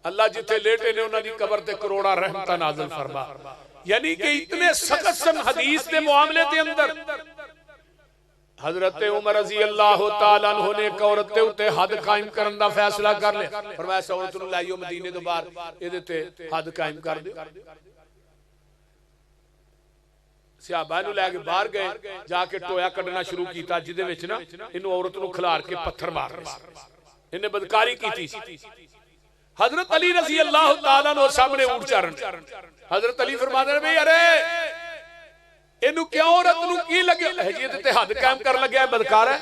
अल्लाह जिथे लेटे ने उन्हां दी कब्र ते करोड़ा रहमतां नाज़िल फरमा। यानी कि इतने सख्त सन हदीस दे मामले दे अंदर हजरत उमर रजी अल्लाह तआला अन्हु ने एक औरत ते उत्ते हद कायम करन दा फैसला कर लिया। फरमाया इस औरत नूं लाइयो मदीने तो बाहर, इहदे ते हद कायम कर दिओ। सहाबा नूं लैके बाहर गए, जाके टोया कढना शुरू किया जिहदे विच ना इहनूं औरत नूं खिलार के पत्थर मार रहे सी, इहने बदकारी कीती सी। हजरत अली रजी अल्लाह तआला अन्हु सामने ऊंट चारण, हजरत अली फरमाते ने भाई अरे इनू क्यों औरत नू की लगे हजी ते हद कायम कर लग्या बदकार है।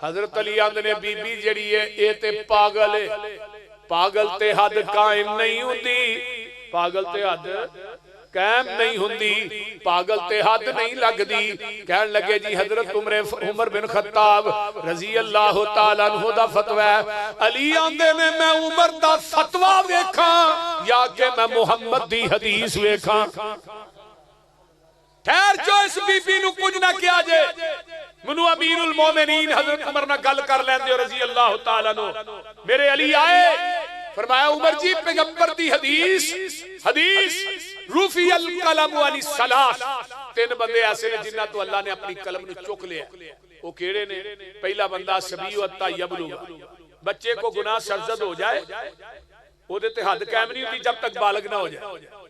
हजरत अली आंदे ने बीबी जेड़ी है ए ते पागल है, पागल ते हद कायम नहीं हुंदी, पागल ते हद कायम नहीं हुंदी, पागल ते हद नहीं लगदी। कहन लगे जी हजरत उमर बिन खत्ताब रजी अल्लाह तआला अन्हु दा फतवा है। अली आंदे ने मैं उमर दा फतवा वेखां या कि मैं मुहम्मद दी हदीस वेखां? ठहर जो इस बीबी नू कुछ ना किया जे मनु अमीरुल मोमिनीन हजरत उमर ना गल कर लेंदे रजी अल्लाह तआला नो मेरे अली आए फरमाया उमर जी पैगंबर दी हदीस रूफी अल कलम अनिस सलास तीन बंदे ऐसे ने जिन्हां तो अल्लाह ने अपनी कलम नु चुक लिया वो केड़े ने पहला बंदा सबियु अत्ता यबलुगा बच्चे को गुनाह सरजद हो जाए ओदे ते हद कायम नहीं होती जब तक बालग ना हो जाए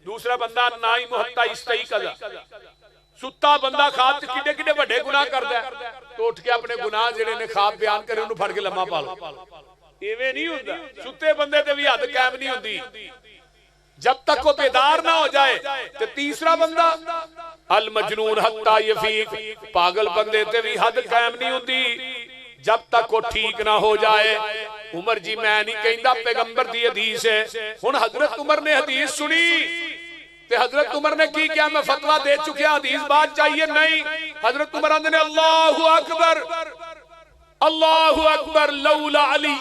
दूसरा बंदा ना ही मुहत्ता इस्तई कदा सुत्ता बंदा खाब च किडे किडे बड़े गुनाह करदा है तो उठ के अपने गुनाह जेड़े ने खाब बयान करे उन्हें फड़ के लम्मा पा लो इवें नहीं हुंदा सुते बंदे ते भी हद कायम नहीं हुंदी जब तक वो बेदार ना हो जाए ते तीसरा बंदा अल मजनून हत्ता यफीक पागल बंदे ते भी हद कायम नहीं हुंदी जब तक वो ठीक ना हो जाए उमर जी मैं नहीं कहंदा पैगंबर दी हदीस है हुन हजरत उमर ने हदीस सुनी ते हजरत उमर ने की क्या मैं फतवा दे चुके हदीस बात चाहिए नहीं हजरत उमर ने अल्लाहु अकबर लौला अली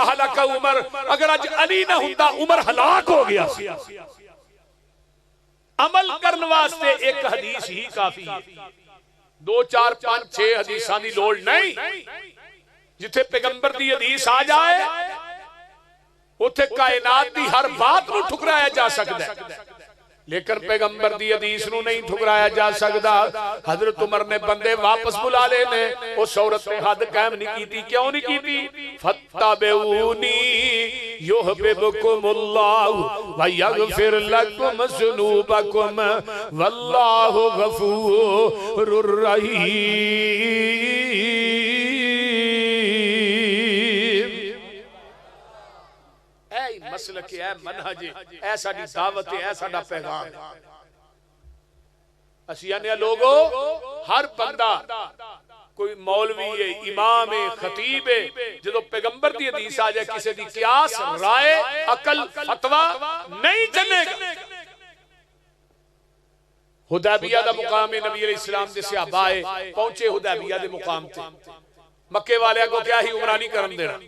हलक उमर अगर आज अली ना हुंदा उमर हलाक हो गया अमल करने वास्ते एक हदीस ही काफी है 2 4 5 6 हदीसां दी लोड़ नहीं जिथे पैगंबर दी हदीस आ जाए उथे कायनात दी हर बात नूं ठुकराया जा सकदा है लेकिन पैगंबर दी हदीस नूं नहीं ठुकराया जा सकदा हजरत उमर ने बंदे वापस बुला लेने उस औरत ने हद कायम नहीं कीती क्यों नहीं कीती फत्तबऊनी युहब्बुकुमुल्लाहु व यगफिर लकुम ज़ुनूबकुम वल्लाहु गफूरुर रहीम मसलक है मनहज है साडी दावत है साडा पैगाम असी आने लोगो हर बंदा कोई मौलवी है इमाम है खतीब है जदों पैगंबर दी हदीस आ जाए किसी दी कियास राय अकल फतवा नहीं चलेगा हुदैबिया दा मुकाम है नबी अलैहि सलाम दे सहाबा आए पहुंचे हुदैबिया दे मुकाम ते मक्के वाले को क्या ही उमरा नहीं करन देना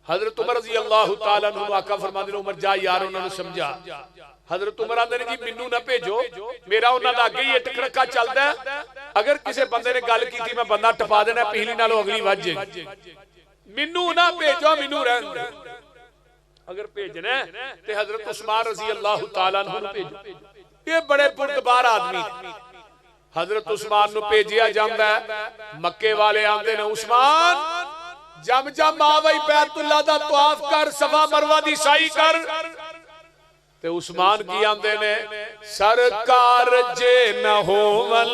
हजरत उमर रज़ी अल्लाह तआला अन्हु आका फरमांदे ने उमर जा यार उन्हां नु समझा हजरत उमर आंदे ने जी मेनू ना भेजो मेरा उन्हां दा अगे ही टकड़का चलदा अगर किसी बंदे ने गल कीती मैं बंदा टपा देना पिछली नालों अगली वज जाएगी मेनू ना भेजो मेनू रहन दे अगर भेजना ते हजरत उस्मान रज़ी अल्लाह तआला अन्हु नु भेजो ये बड़े पुरतबार आदमी हजरत उस्मान नु भेजिया जांदा मक्के वाले आंदे ने उस्मान जम जम आवई बैतुल्लाह दा तवाफ कर सफा मरवा दी साई कर ते उस्मान की आंदे ने सरकार जे न होवल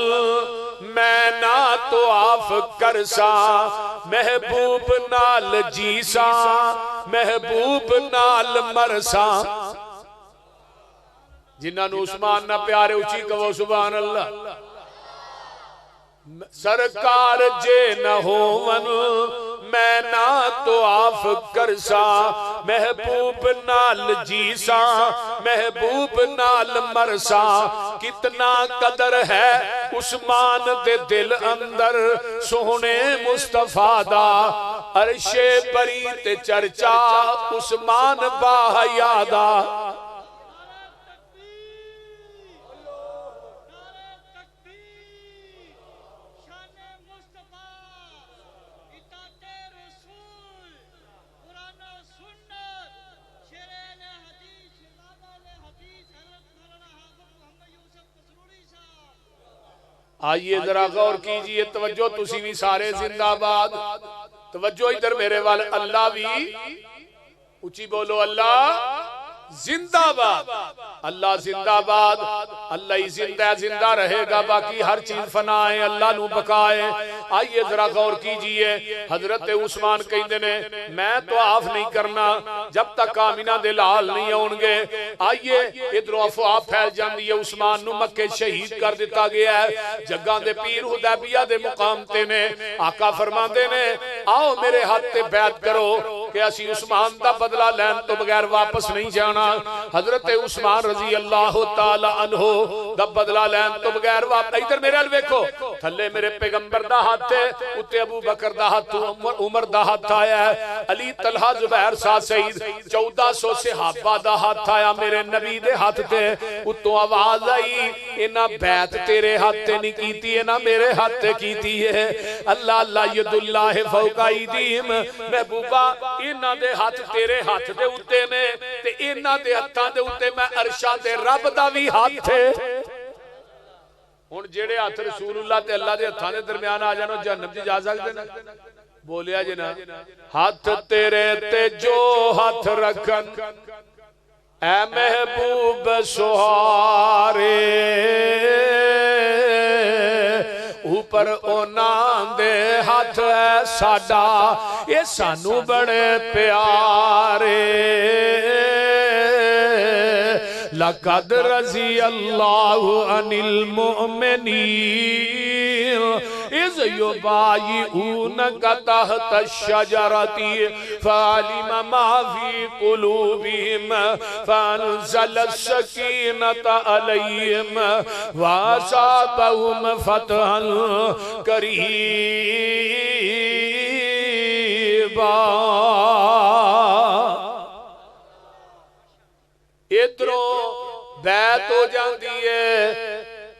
मैं ना तवाफ करसा महबूब नाल जीसा महबूब नाल मरसा जिन्हां नूं उस्मान ना प्यारे उची कहो सुभान अल्लाह सरकार जे न होवन मैं ना तो आफ करसा महबूब नाल जीसा महबूब नाल मरसा कितना कदर है उस्मान दे दिल अंदर सोहने मुस्तफा दा अरशे बरी ते चर्चा उस्मान बाहया दा आइए जरा गौर कीजिए तवज्जो तुसी भी सारे जिंदाबाद तवज्जो इधर मेरे वाल अल्लाह भी ऊंची बोलो अल्लाह जिंदाबाद अल्लाह जिंदाबाद अल्लाह ही जिंदा रहेगा बाकी हर चीज फना है अल्लाह नू बकाए आइए जरा गौर कीजिए हजरत उस्मान कहंदे ने मैं तो आफ नहीं करना जब तक आमिना दे लाल नहीं आउणगे आइए इधरों अफवाह फैल जांदी है उस्मान नू मक्के शहीद कर दिता गया है जग्गां दे पीर हुदैबिया दे मुकाम ते ने आका फरमांदे ने आओ मेरे हाथ ते बैत करो कि असी उस्मान दा बदला लैन तो बगैर वापस नहीं जाना हजरत उस्मान रजी अल्लाह तआला अन्हु दा बदला लैन तो बगैर वापस इधर मेरे अल वेखो थल्ले मेरे पैगंबर दा हाथ है उत्ते अबू बकर दा हाथ उमर दा हाथ आया है अली तलहा जुबैर साद सईद 1400 सहाबा दा हाथ आया मेरे नबी दे हाथ ते उत्तों आवाज आई इन्हां बैत तेरे हाथ ते नहीं कीती, इन्हां मेरे हाथ ते कीती है। अल्लाह अल्लाह यदुल्लाह फौका अयदीहिम, महबूबा इन्हां दे हाथ तेरे हाथ दे उत्ते ने ते इन्हां दे हत्थां दे उत्ते मैं अरशां ते रब दा भी हाथ है। हुण जेड़े हाथ रसूलुल्लाह ते अल्लाह दे हत्थां दे दरमियान आ जाण जहन्नम च जा सकदे ने? बोलिया जी ना। हाथ तेरे ते जो हाथ रखन ऐ महबूब सुहारे, ऊपर उन्हां दे हाथ है साडा ये सानू बड़े प्यारे। लक़द रज़ी अल्लाहु अनिल मुमिनीन इज़ युबायिऊनका तहत अश-शजरति फ़अलिम मा फ़ी क़ुलूबिहिम फ़अनज़ल अस-सकीनत अलैहिम वअसाबहुम फ़तहन क़रीबा। इधरों बैत हो जाती है,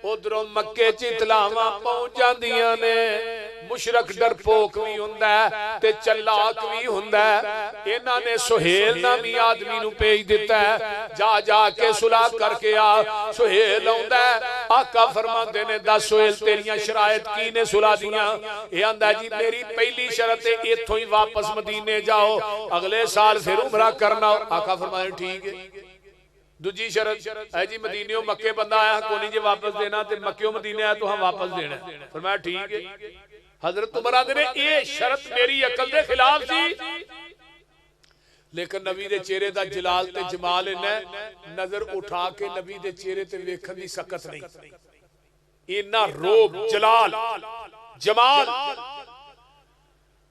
उधरों मक्के च इतलावां पहुंच जांदियां ने। मुशरक डरपोक भी हुंदा है ते चलाक भी हुंदा है। इन्हां ने सुहेल नामी आदमी नूं भेज दिता है, जा जाके सुलह करके आ। सुहेल आउंदा है, आका फरमांदे ने दस सुहेल तेरियां शरायत की ने सुलह दियां? ये आंदा जी मेरी पहली शर्त है इत्थों ही वापस मदीने जाओ, अगले साल फिर उमरा करना। आका फरमांदे ठीक है। दूजी शरत है जी मदीने मक्के बंदा आया कोनी जे वापस देना, ते मक्के मदीने आया तो हम वापस देना। फरमाया ठीक है। हजरत उमर आंदे ने ये शरत मेरी अकल दे खिलाफ सी, लेकिन नबी दे चेहरे दा जलाल ते जमाल इन्ना नजर उठा के नबी दे चेहरे ते वेखण दी सकत नहीं। इन्ना रोब जलाल जमाल।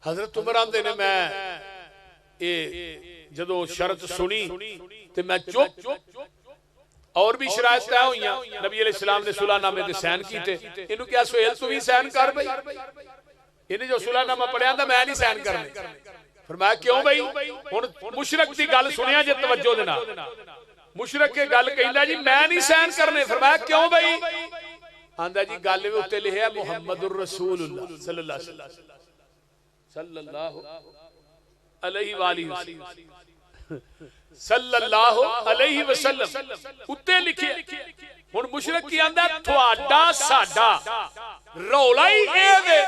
हजरत उमर आंदे ने मैं ये जदों शरत सुनी ते मैं चुप। और भी शरायत तय हुई, नबी अलैहिस्सलाम ने सुलहनामे ते साइन कीते। इन्हू क्या सुहेल तू भी साइन कर भाई? इन्हें जो सुलहनामा पढ़िया था मैं नहीं साइन करने। फरमाया क्यों भाई? हुण मुशरक दी गल सुनिया जे तवज्जो दे नाल। मुशरक के गल कहंदा जी मैं नहीं साइन करने। फरमाया क्यों भाई? आंदा जी गल वे उत्ते लिखिया मुहम्मदुर रसूलुल्लाह सल्लल्लाहु अलैहि वसल्लम उत्ते लिखे। हुण मुशरक की आंदा तुहाडा साडा रौला ही ए वे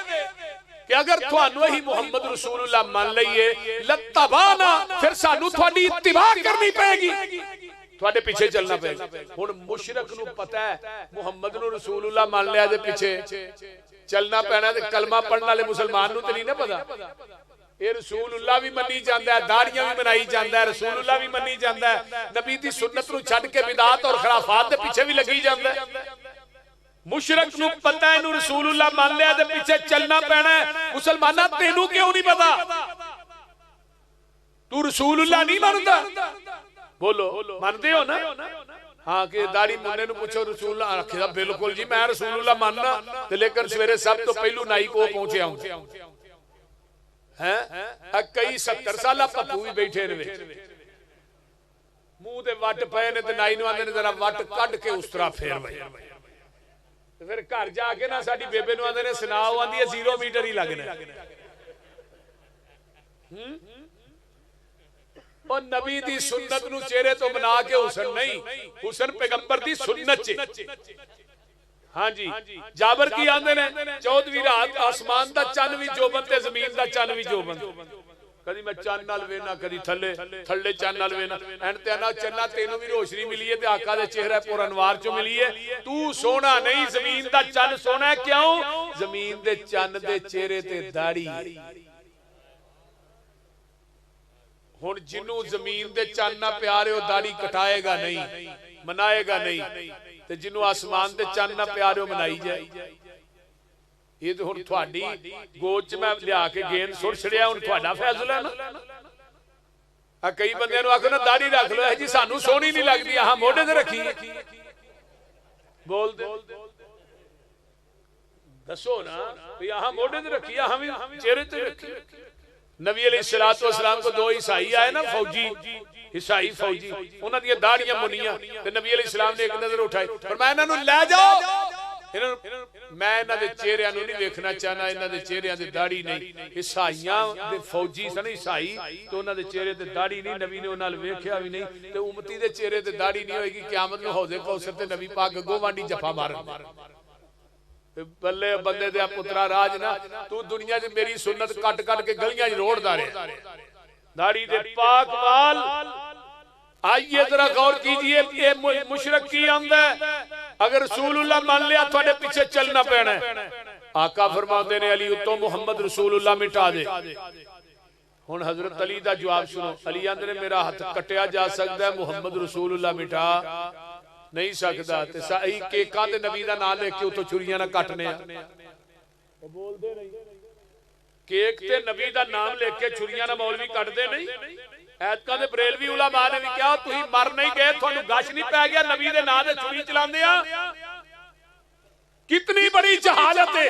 कि अगर तुहानू ही मुहम्मद रसूलुल्लाह मान लईए लत्तबाना, फिर सानू तुहाडी इत्तिबा करनी पेगी, तुहाडे पीछे चलना पेगा। हुण मुशरक नू पता है मुहम्मद नू रसूलुल्लाह मान लिया दे पीछे चलना पैना, ते कलमा पढ़ने वाले मुसलमान नू ते नहीं ना पता। ये रसूलुल्लाह भी मनी जाता है, दाड़ियां भी मनाई जाता है, रसूलुल्लाह भी मनी जाता है, नबी दी सुन्नत नूं छड्ड के बिदात और खराफात दे पीछे भी लगी जाता है। मुशरक नूं पता है इनू रसूलुल्लाह मान लिया दे पीछे चलना पैना है। मुसलमाना तेनू क्यों नहीं पता? तू रसूलुल्लाह नहीं मानदा? बोलो मानते हो ना? हाँ कि दाढ़ी मुन्ने नूं पूछो रसूलुल्लाह आखिदा बिल्कुल जी मैं रसूलुल्लाह मानना, ते लेकिन सवेरे सब तो पहलू नाई को पहुंचे आऊं है। कई 70 साल पप्पू भी बैठे रहे, मुंह दे वट पे ने, नाई नूं आंदे ने जरा वट कढ के उस तरह फेर भाई। फिर घर जाके ना साडी बेबे नूं आंदे ने सुनाओ, आंदी है 0 मीटर ही लगना। और नबी दी सुन्नत नूं चेहरे तो बना के हुसन नहीं, हुसन पैगंबर दी सुन्नत च। हाँ जी जाबर की आंदे ने 14वीं रात आसमान दा चन्न भी जोबन ते जमीन दा चन्न भी जोबन। कदी मैं चन्न नाल वेना, कदी थल्ले थल्ले चन्न नाल वेना। एंड ते ना चन्ना तेनू भी रोशनी मिली है ते आका दे चेहरे पुर अनवार चो मिली है। तू सोना नहीं, जमीन दा चन्न सोना है। क्यों? जमीन दे चन्न दे चेहरे ते दाढ़ी। हुण जिन्नू जमीन दे चन्न ना प्यारे हो दाढ़ी कटाएगा नहीं, मनाएगा नहीं, ते जिन्नू आसमान दे चन्न ना प्यारे हो मनाई जाए। ये तो हुण तुहाडी गोद च मैं लिया के गेंद सुट छड़िया, हुण तुहाडा फैसला ना। आ कई बंदे नूं आखो ना दाढ़ी रख लो, है जी सानू सोहनी नहीं लगदी, आह मोढे ते रखी बोल दे दसो ना भी आह मोढे ते रखी, आह भी चेहरे ते रखी। नबी अलैहिस्सलातु वस्सलाम को दो ईसाई आए ना, फौजी ईसाई फौजी, उन्हां दी दाढ़ियां मुनियां ते नबी अलैहिस्सलाम ने एक नजर उठाई, फरमाया इन्हां नूं ले जाओ, मैं इन्हां दे चेहरिਆਂ ਨੂੰ नहीं वेखना चाहना, इन्हां दे चेहरिਆਂ ते दाढ़ी नहीं। ईसाइयां दे फौजी सन ईसाई तो उन्हां दे चेहरे ते दाढ़ी नहीं, नबी ने उन्हां वेख्या भी नहीं, ते उम्मती दे चेहरे ते दाढ़ी नहीं होएगी, क़यामत नूं हौज़े कौसर ते नबी पाक गोवांडी जफा मारन। बल्ले बंदे दे पुत्रा राज ना, तू दुनिया च मेरी सुन्नत कट कट के गलियां च रोड़दा रहा, दाढ़ी दे पाक वाल। आइए जरा गौर कीजिए, ये मुशरक की आंदा है, अगर रसूलुल्लाह मान लिया थोड़े पीछे चलना पैना है। आका फरमाते ने अली उत्तो मुहम्मद रसूलुल्लाह मिटा दे। हुण हजरत अली दा जवाब सुनो, अली आंदे ने मेरा हाथ कटिया जा सकदा है, मुहम्मद रसूलुल्लाह मिटा नहीं सकदा। ते सही केकां ते नबी दा नाम लेके उतो छुरियां ना कटने, बोलदे नहीं, केक ते नबी दा नाम लेके छुरियां ना मौलवी कटदे नहीं। ऐतका दे बरेलवी उलमा ने भी कहा तुसीं मर नहीं गए, तुहानू गश नहीं पै गया, नबी दे नाम ते छुरी चलांदे आ। कितनी बड़ी जहालत है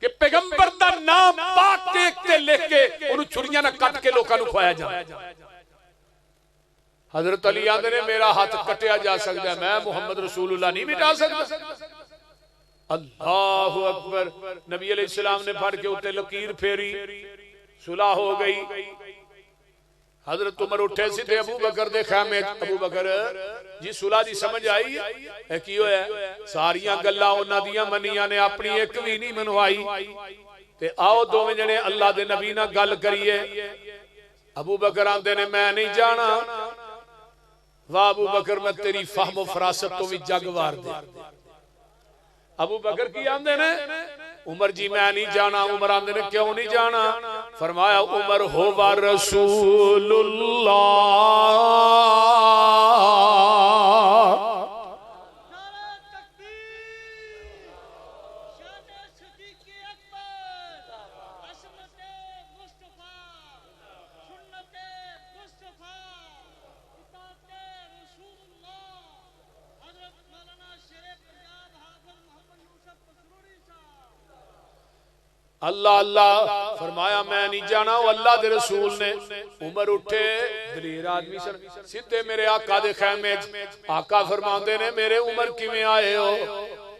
कि पैगंबर दा नाम पाक केक ते लिख के उन्हें छुरियां ना कट के लोकां नू खवाया जाए। हजरत अली आंदे ने मेरा हाथ कटिया जा सकता है, मैं मुहम्मद रसूलुल्लाह नहीं मिटा सकता। अल्लाहु अकबर। नबी अलैहिस्सलाम ने फड़ के उत्ते लकीर फेरी, सुलह हो गई। हजरत उमर उठे सीधे अबू बकर दे खैमे, अबू बकर जी सुलह दी समझ आई है की होया? सारियां गल्लां उन्हां दियां मनियां ने, अपनी एक भी नहीं मनवाई। ते आओ दोवें जने अल्लाह दे नबी नाल गल करिए। अबू बकर आंदे ने मैं नहीं जाना। वाह अबू बकर, मैं तेरी फहम फरासत तो भी जग वार दे। अबू बकर की आंदे ने? उमर जी मैं नहीं जाना। उमर आंदे ने क्यों नहीं जाना? फरमाया उमर होवा रसूलुल्लाह। अल्लाह अल्लाह फरमाया मैं नहीं जाना, वो अल्लाह दे रसूल ने। उमर उठे, दलेर आदमी सन, सीधे मेरे आका दे खैमे। आका फरमाते ने मेरे उमर किवें आए हो?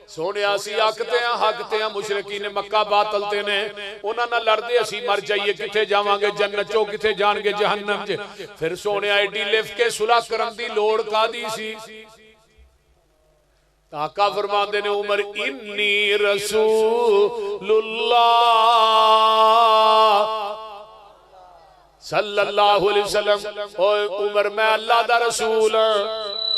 सोने असी हकते हैं, हकते हैं। मुशरकीन मक्का बातलते ने, उन्हां नाल लड़दे असी मर जाइए, किथे जावांगे जन्नत चो, किथे जाणगे जहन्नम च। फिर सोने एडी लिफ के सुलह करन दी लोड़ कादी सी? आका फरमाते ने उमर इन्नी रसूलुल्लाह सल्लल्लाहु अलैहि वसल्लम। ओ उमर मैं अल्लाह दा रसूल।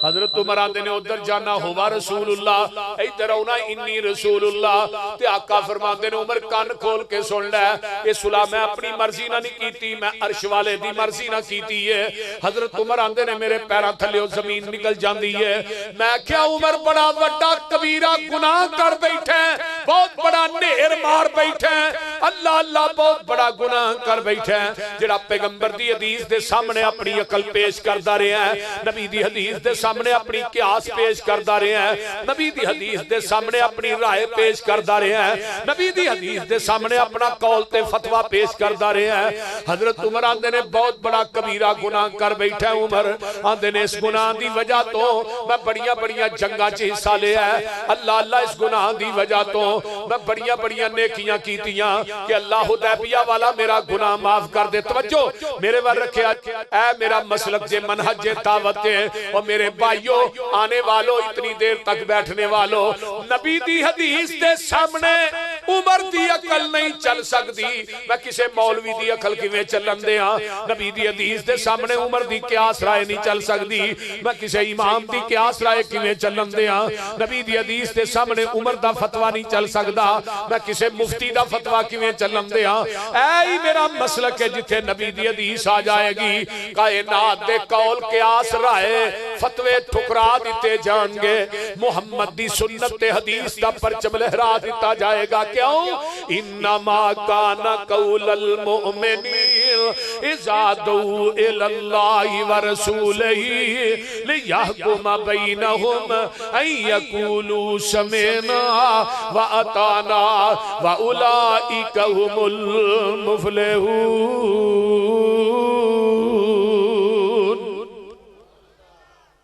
हजरत उमर आंदे ने उधर जाना होवा रसूलुल्लाह, इधर आना इन्नी रसूलुल्लाह। ते आका फरमाते ने उमर कान खोल के सुन ले, ये सुलह मैं अपनी मर्जी ना नहीं कीती, मैं अर्श वाले दी मर्जी ना कीती है। हजरत उमर आंदे ने मेरे पैरों थल्ले जमीन निकल जाती है। मैं क्या उमर बड़ा बड़ा कबीरा गुनाह कर बैठे, बहुत बड़ा नेर मार बैठे, अल्लाह अल्लाह बहुत बड़ा गुनाह कर बैठे। जेड़ा पैगंबर दी हदीस दे सामने अपनी अकल पेश करदा रहा है, नबी दी हदीस दे सामने अपनी क्यास पेश करदा रहा है, नबी दी हदीस दे सामने अपनी राय पेश करदा रहा है, नबी दी हदीस दे सामने अपना कौल ते फतवा पेश करदा रहा है। हजरत उमर आंदे ने बहुत बड़ा कबीरा गुनाह कर बैठा। उमर आंदे ने इस गुनाह दी वजह तो मैं बड़ियां बड़ियां जंगां च हिस्सा लिया है। अल्लाह अल्लाह इस गुनाह दी वजह तो मैं बड़ियां बड़ियां नेकियां कीतियां कि अल्लाह हुदैबिया वाला मेरा गुनाह माफ कर दे। तवज्जो मेरे वाल रखिया, ऐ मेरा मसलक जे मनहज जे दावत है। और मेरे भाइयों आने वालों, इतनी देर तक बैठने वालों, नबी दी हदीस दे सामने उमर दी अकल नहीं चल सकती। मैं किसी मौलवी दी अकल किवें चलन दिया? नबी दी हदीस दे सामने उमर दी क्यास राय नहीं चल सकती। मैं किसी इमाम दी क्यास राय किवें चलन दिया? नबी दी हदीस दे सामने उमर दा फतवा नहीं चल सकता। मैं किसी मुफ्ती दा फतवा किवें चलन दिया? ऐ ही मेरा मसलक है, जिथे नबी दी हदीस आ जाएगी, कायनात दे कौल क्यास राय फतवे ठुकरा दिते जाएंगे। मुहम्मद दी सुन्नत ते हदीस दा परचम लहरा दिता जाएगा। क्यों? इन्नमा काना कौलल मुमिनीन इज़ा दुऊ इलल्लाहि व रसूलिही लियहकुम बैनहुम अन यकूलू समिअना व अताना व उलाइका हुमुल मुफलिहून।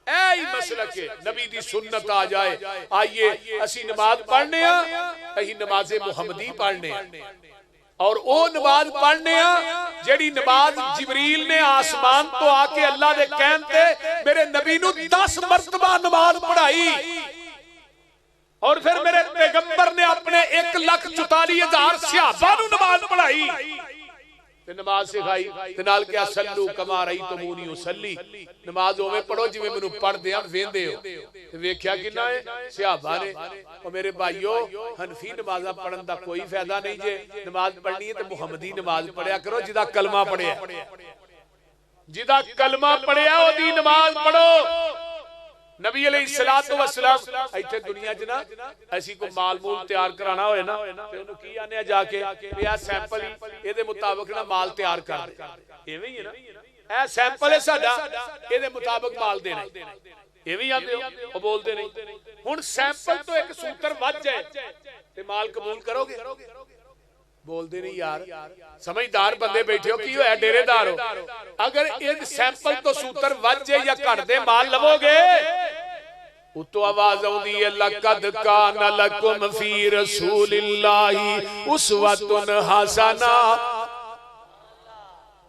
ऐ मसलक नबी दी सुन्नत आ जाए। आइए असी नमाज पढ़ने अही नमाज़े मुहम्मदी पढ़ने और ओ नमाज पढ़ने जेड़ी नमाज जिबरील ने आसमान तो आके अल्लाह दे कहन ते मेरे नबी नू 10 मरतबा नमाज पढ़ाई और फिर मेरे पैगंबर ने अपने 1,44,000 सहाबा नू नमाज पढ़ाई ते नमाज सिखाई ते नाल क्या सल्लू कमा रअयतुमूनी उसल्ली। नमाज ओवें पढ़ो जिवें मैनू पढ़दे आ वेंदे हो। ते वेख्या किन्ना है सहाबा ने। और मेरे भाईओ हनफी नमाज़ां पढ़न दा कोई फायदा नहीं जे। नमाज पढ़नी है ते मुहम्मदी नमाज पढ़िया करो जिदा कलमा पढ़िया, जिदा कलमा पढ़िया ओदी नमाज पढ़ो। नबी अलैहिस्सलातु वस्सलाम इत्थे दुनिया च ना ऐसी को माल मूल तैयार कराना होए ना ते ओनू की आने जाके भी आ सैंपल इहदे मुताबिक ना माल तैयार कर दे। एवें ही है ना, ए सैंपल है साडा इहदे मुताबिक माल देना। एवें ही आंदे हो बोलदे नहीं। हुण सैंपल तो एक सूत्र वध जाए ते माल कबूल करोगे? बोलते नहीं यार। समझदार बंदे बैठे हो की होया डेरेदार हो। अगर एक सैंपल तो सूत्र वजे या घट दे माल लवोगे उतो आवाज आउंदी है लक़द कान लकुम फी रसूलिल्लाहि उस्वतुन हसना।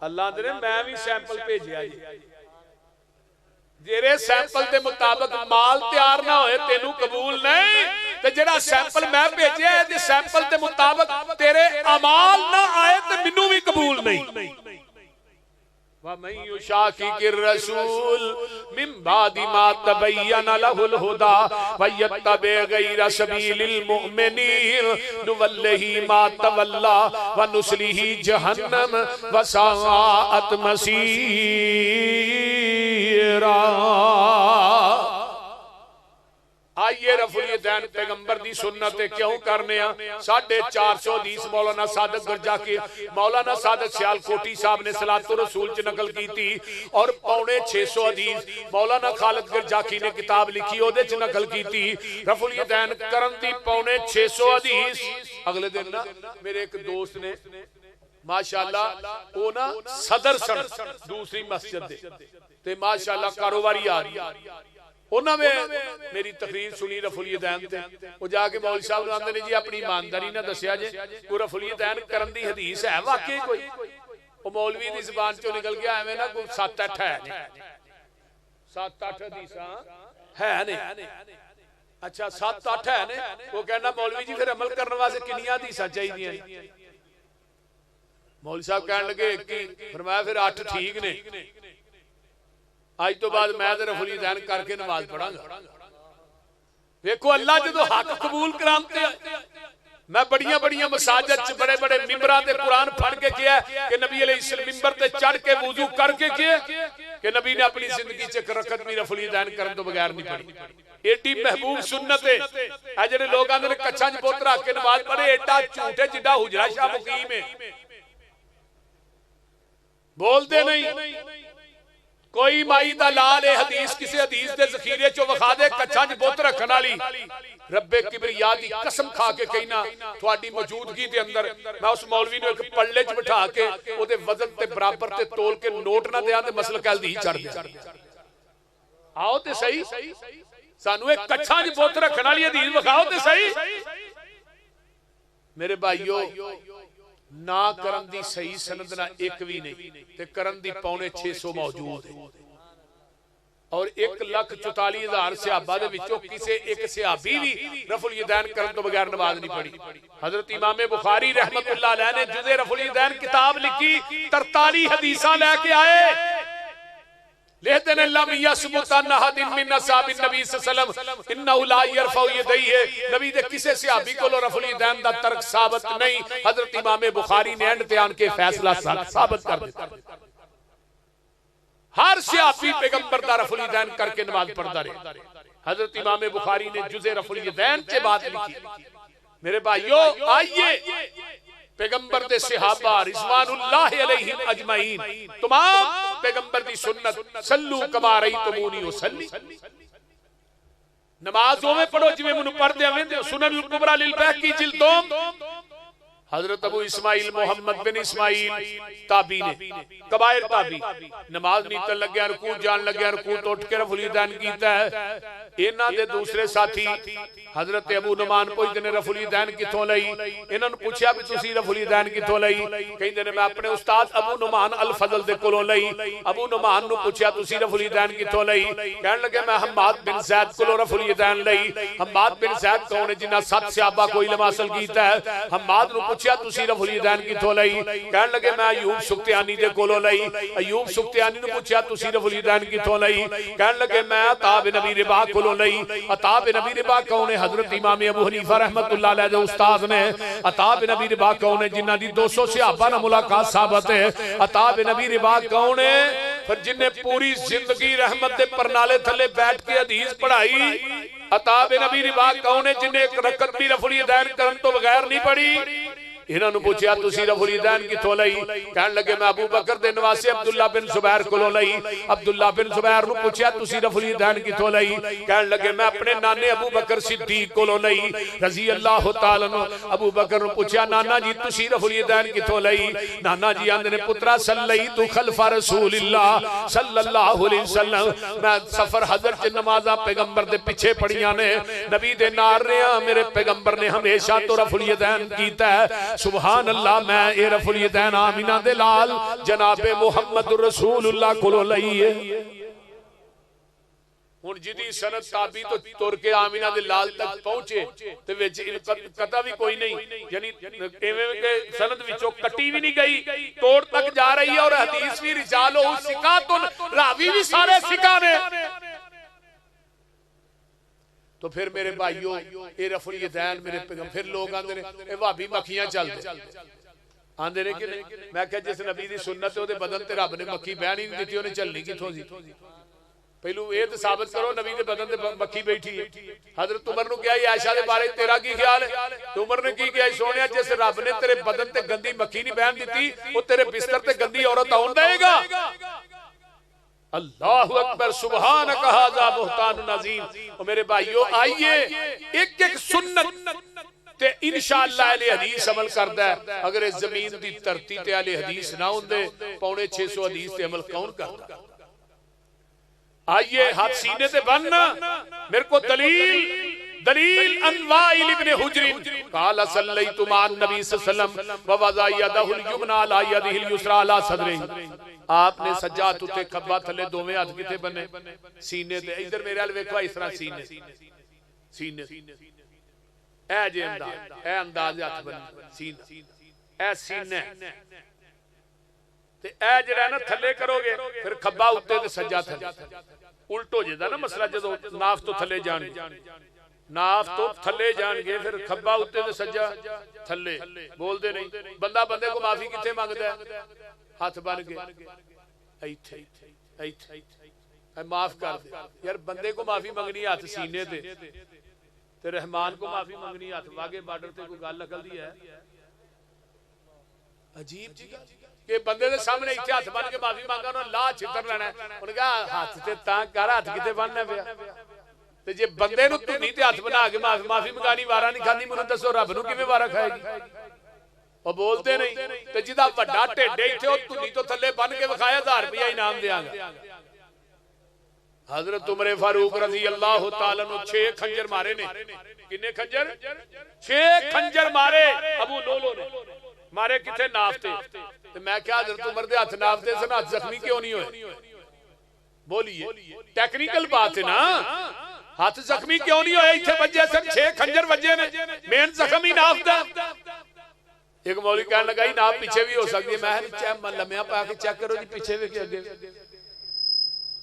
अल्लाह दे मैं भी सैंपल भेजिया जी जेरे सैंपल के मुताबिक माल तैयार ना होए तेनू कबूल नहीं ते जेड़ा सैंपल मैं भेजे ते सैंपल के मुताबिक तेरे अमाल ना आए ते मैनू भी कबूल नहीं। वमन युशाकिकिर रसूल मिन बादि मा तबय्यना लहुल हुदा वयत्तबि गैरा सबीलिल मुमिनीन नुवल्लिही मा तवल्ला व नुस्लिही जहन्नम व साअत मसीरा। आइए रफुल यदैन पैगंबर दी सुन्नत क्यों करने 450 हदीस मौलाना सादक गरजाकी मौलाना सादक सियालकोटी साहब ने सलातो रसूल च नकल की थी और 650 हदीस मौलाना खालिद गरजाकी ने किताब लिखी ओदे च नकल की थी। रफुल यदैन करन दी 650 हदीस। अगले दिन ना मेरे एक दोस्त ने माशाअल्लाह वो ना सदर सन दूसरी मस्जिद दे ते माशाअल्लाह कारोबारी आ रही उन्होंने मेरी तकरीर सुनी रफुल यदैन ते वो जाके मौलवी साहब नूं आंदे ने जी अपनी ईमानदारी ना दस्सिया जे कोई रफुल यदैन करन दी हदीस है वाकई कोई? वो मौलवी दी ज़बान चों निकल गया एवें ना कोई 7-8 है ने 7-8 हदीसां है ने। अच्छा 7-8 है ने। वो कहना मौलवी जी फिर अमल करने वास्ते कितनियां हदीसां चाहिदियां? मौलवी साहब कहन लगे कि फरमाया फिर 8 ठीक ने। आज तो बाद मैं रफुल यदैन करके नमाज पढ़ांगा। देखो अल्लाह जो हक कबूल कराते मैं बड़िया बड़िया मसाजिद च बड़े बड़े मिंबरां ते कुरान पढ़ के किया कि नबी अलैहिस्सलाम मिंबर ते चढ़ के वुजू करके किया कि नबी ने अपनी जिंदगी च एक रकत भी रफुल यदैन करन तो बगैर नहीं पढ़ी। एडी महबूब सुन्नत है। आ जेडे लोग आंदे ने कच्छां च पुत्त रख के नमाज पढ़े एडा झूठ है जिड्डा हुजरा शाह मुकीम है। बोलते नहीं। कोई माई दा लाल है हदीस किसी हदीस दे ज़खीरे चो वखा दे कच्छां च बुत रखण वाली रब्बे किबरिया दी कसम खा के कहना थोड़ी मौजूदगी दे अंदर मैं उस मौलवी नूं एक पल्ले च बिठा के ओदे वजन ते बराबर ते तोल के नोट ना दियां ते मसल कहल दी चढ़ दे। आओ ते सही सानू एक कच्छां च बुत रखण वाली हदीस वखाओ ते सही। मेरे भाईओ ना करन दी सही सनद ना एक भी नहीं ते करन दी 650 मौजूद है और 1,44,000 सहाबा दे विचों किसे एक सहाबी भी रफुल यदैन करन तो बगैर नमाज नहीं पढ़ी। हजरत इमाम बुखारी रहमतुल्लाह अलैह ने जुज़े रफुल यदैन किताब लिखी 43 हदीसां लेके आए। लिखते ने लम यसबुत अन हदिन मिन असहाबिन नबी सल्लल्लाहु अलैहि वसल्लम इन्नहु ला यरफउ यदैहि नबी दे किसे सहाबी कोलो रफुल यदैन दा तर्क साबित नहीं। हजरत इमाम बुखारी ने एंड ते आन के फैसला साबित कर दिया। हर सहाबी पैगंबर दा रफुल यदैन करके नमाज पढ़ता रहे। हजरत इमाम बुखारी ने जुज़े रफुल यदैन के बात लिखी। मेरे भाइयों आइए पैगंबर दे सहाबा रिज़वानुल्लाह अलैहिम अजमईन तमाम पैगंबर दी सुन्नत सल्लू कमा रअयतमूनी उसल्ली नमाज ओवें पढ़ो जिवें मैनूं पढ़दे आवें सुनन अल कुबरा लिल बैहकी जिल्द 2 हजरत अबू इस्माइल मोहम्मद बिन इस्माइल ताबी ने कबायर ताबी नमाज नीतन लग्या रुकू जान लग्या रुकू तो उठ के रफुल यदैन कीता है इन्हां दे दूसरे साथी हजरत अबू नुमान पुछदे ने रफुल यदैन किथों लई इन्हां नूं पुछया भी तुसीं रफुल यदैन किथों लई कहंदे ने मैं अपने उस्ताद अबू नुमान अल फजल दे कोलों लई अबू नुमान नूं पुछया तुसीं रफुल यदैन किथों लई कहण लगे मैं हम्माद बिन ज़ैद कोलों रफुल यदैन लई हम्माद बिन ज़ैद कौन है जिन्हां 7 सहाबा को इल्म हासिल कीता है हम्माद नूं पुछया तुसीं रफुल यदैन किथों लई कहण लगे मैं अयूब सुख्तियानी दे कोलों लई अयूब सुख्तियानी नूं पुछया तुसीं रफुल यदैन किथों लई कहण लगे मैं अता बिन नबी रिबा कोलों लई अता बिन नबी रिबा कौन है हजरत इमाम अबू हनीफा रहमतुल्लाह अलैह दे उस्ताद ने अता बिन नबी रिबा कौन है जिन्हां दी 200 सहाबा नाल मुलाकात साबित है अता बिन नबी रिबा कौन है फिर जिन्हें पूरी जिंदगी रहमत दे परनाले थले बैठ के हदीस पढ़ाई अता बिन नबी रिबा कौन है जिन्हें एक रकत भी रफुल यदैन करन तो बगैर नहीं पढ़ी इन्हां नूं पुछया तुसीं रफुल यदैन किथों लई कहण लगे मैं अबू बकर दे नवासे अब्दुल्ला बिन जुबैर कोलों लई अब्दुल्ला बिन जुबैर नूं पुछया तुसीं रफुल यदैन किथों लई कहण लगे मैं अपने नाने अबू बकर सिद्दीक कोलों लई रज़ी अल्लाह तआला अन्हु अबू बकर नूं पुछया नाना जी तुसीं रफुल यदैन किथों लई नाना जी आंदे ने पुत्रा सल्लई तू खल्फा रसूलिल्लाह सल्लल्लाहु अलैहि वसल्लम मैं सफर हजर च नमाज़ां पैगंबर दे पिछे पढ़ियां ने नबी दे नाल रहा मेरे पैगंबर ने हमेशा तो रफुल यदैन कीता है सुभान अल्लाह मैं ए रफुल यदैन आमिना दे लाल जनाबे मुहम्मद रसूलुल्लाह कोलों लई है हुण जिदी सनद ताबी तो तुर के आमिना दे लाल तक पहुंचे ते विच कता भी कोई नहीं यानी एवें के सनद विचों कटी भी नहीं गई तोड़ तक जा रही है और हदीस भी रिजाल हो सिकातुन रावी भी सारे सिका ने तो फिर मेरे भाइयों ये रफुल यदैन मेरे पैगंबर फिर लोग आंदे ने ए भाभी मक्खियां चलदे आंदे ने कि मैं कहा जिस नबी दी सुन्नत ओदे बदन ते रब ने मक्खी बहन ही नहीं दी ओने चलनी किथों सी पहलू ये तो साबित करो नबी दे बदन ते मक्खी बैठी है हजरत उमर नूं कहा आयशा दे बारे तेरा की ख्याल है तो उमर ने की कहा सोनिया जिस रब ने तेरे बदन ते गंदी मक्खी नहीं बहन दी वो तेरे बिस्तर ते गंदी औरत आउण देगा अल्लाहु अकबर सुबहानक हाज़ा बुहतानुन अज़ीम। और मेरे भाइयों आइए एक एक सुन्नत ते इंशाअल्लाह अहले हदीस अमल करदा है अगर इस जमीन दी धरती ते अहले हदीस ना होंदे 650 हदीस ते अमल कौन करदा। आइए हाथ सीने से बनना मेरे को दलील अनवाइल इब्न हुज्र काला सल्लैतु मान नबी सल्लल्लाहु अलैहि वसल्लम व वज़ा यदहुल युमना अला यदिहिल युसरा अला सदरिही आपने सज्जात उते खब्बा थले दोवें हाथ किथे बने सीने ते इधर मेरे अल वेखो इस तरह सीने ए जे अंदाज हाथ बने सीना ए सीने ते ए जड़ा ना थले करोगे फिर खब्बा उत्ते ते सज्जा थले उल्ट हो जाता ना मसला जदों नाफ तो थले जाणगे नाफ तो थले जाणगे फिर खब्बा उत्ते ते सज्जा थले बोलदे नहीं बंदा बंदे को माफी किथे मांगदा है हाथ बन के ऐथे माफ कर दे यार बंदे को माफी मंगनी हाथ सीने ते रहमान को माफी मंगनी हाथ वागे बॉर्डर ते कोई गल निकलदी है अजीब जी के बंदे दे सामने इत्थे हाथ बन के माफी मांगा ना ला छितर लेना उन्हें कहा हाथ ते तां कर हाथ किते बनना पिया ते जे बंदे नु धुनी ते हाथ बना के माफी मंगानी वारा नहीं खानी मैनूं दसो रब नु किवें वारा खाएगी और बोलते नहीं ते जिदा वड्डा ढेडे इत्थे ओ धुनी तो थल्ले बन के विखाया 1000 रुपया इनाम देंगा। हजरत उमर फारूक रजी अल्लाह तआला नु 6 खंजर मारे ने किन्ने खंजर 6 खंजर मारे अबू लोलो ने मारे किथे नाफ ते मैं क्या हजरत उमर दे हाथ नाफ ते सन हाथ जख्मी क्यों नहीं होए बोलिए टेक्निकल बात है ना हाथ जख्मी क्यों नहीं होए इत्थे वजे सन 6 खंजर वजे ने मेन जख्म ही नाफ दा एक मौलवी कहने लगा ही नाफ पीछे भी हो सकती है मैं लम्या पा के चेक करो जी पीछे वे के अगे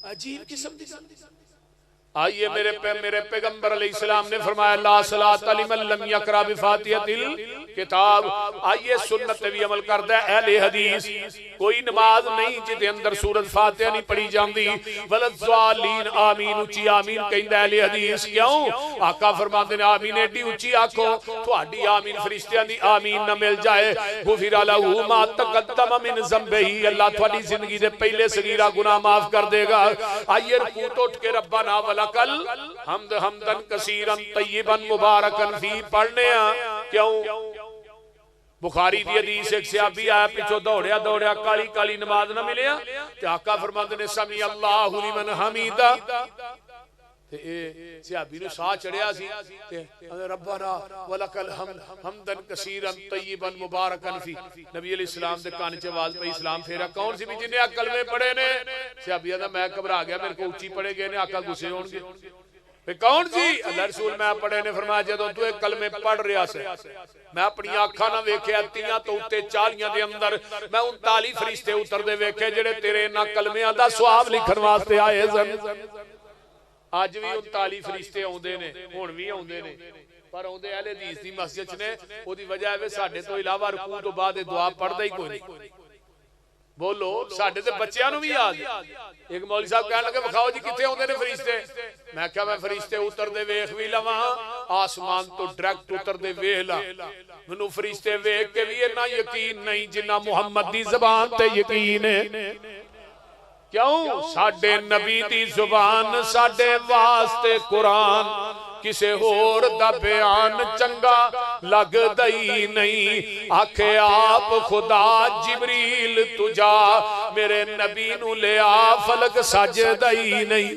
अजीब किस्म दी आइए मेरे पैगंबर अलैहिस्सलाम ने फरमाया ला सलात लिमन लम यक़रा बिफातिहतिल किताब। आइए सुन्नत भी अमल करदा है अहले हदीस, कोई नमाज नहीं जिदे अंदर सूरत फातिहा नहीं पढ़ी जांदी। वलज़ालीन आमीन उच्ची आमीन कहंदा अहले हदीस। क्यों? आका फरमाते ने आमीन एडी उच्ची आखो तुहाडी आमीन फरिश्तियां दी आमीन ना मिल जाए। गुफिरा लहू मा तक़द्दम मिन ज़ंबिही, अल्लाह तुहाडी जिंदगी दे पहले सगीरा गुनाह माफ कर देगा। आइए रुकू तो उठ के रब्बाना वलकल हम्द हमदन कसीरन तय्यबन मुबारकन फी पढ़ने आ। क्यों? बुखारी दी हदीस एक सहाबी आया पिछो दौड़िया दौड़िया काली काली नमाज ना मिलिया ते आका फरमाते ने समी अल्लाहु लिमन हमीदा। ते ए सहाबी नु साह चढ़िया सी ते रब्बाना वलकल हमदन कसीरन तय्यबन मुबारकन फी। नबी अलैहि सलाम दे कान च आवाज पई इस्लाम फेरा कौन सी भी जिन्ने कलमे पढ़े ने? सहाबी दा मैं घबरा गया, मेरे को उच्ची पढ़े गए ने, आका गुस्से होणगे। कौन सी? अल्लाह रसूल मैं पढ़े ने। फरमाया जदों तू एक कलमे पढ़ रहा से मैं अपनी आंखा ना वेख्या 30 तो उत्ते 40 दे अंदर मैं 39 फरिश्ते उतरदे वेखे जेड़े तेरे इन्हां कलमियां दा सवाब लिखण वास्ते आए सन। अज भी 39 फरिश्ते आउंदे ने, हुण भी आउंदे ने, पर आउंदे अहले हदीस दी मस्जिद च ने। ओदी वजह है साडे तो इलावा रुकू तो बाद दुआ पढ़दा ही कोई नहीं। बोलो साडे ते बच्चियां नूं भी याद। एक मौलवी साहब कहण लगे विखाओ जी कित्थे आउंदे ने फरिश्ते। मैं क्या मैं फरिश्ते उतरदे वेख भी लवां, आसमान तो डायरेक्ट उतरदे वेख ला, मैनू फरिश्ते वेख के भी इन्ना यकीन नहीं जिन्ना मुहम्मद दी ज़बान ते यकीन है। क्यों? साडे नबी दी जुबान साडे वास्ते कुरान, किसे होर दा बयान चंगा लगदा ही नहीं। आखे आप खुदा जिबरील तुझा मेरे नबी नू ले आ फलक सजदा ही नहीं।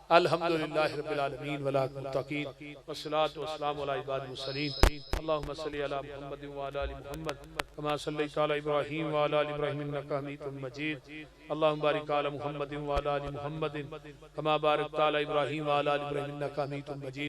अल्हम्दुलिल्लाह रब्बिल आलमीन वला मुत्तकीन वस्सलातु वस्सलामु अला इबादिल मुरसलीन। अल्लाहुम्मा सल्लि अला मुहम्मद व अला आलि मुहम्मद कमा सल्लैता अला इब्राहीम व अला आलि इब्राहीम इन्नका हमीदुम मजीद। अल्लाहुम्मा बारिक अला मुहम्मद व अला आलि मुहम्मद कमा बारकता अला इब्राहीम व अला आलि इब्राहीम इन्नका हमीदुम मजीद।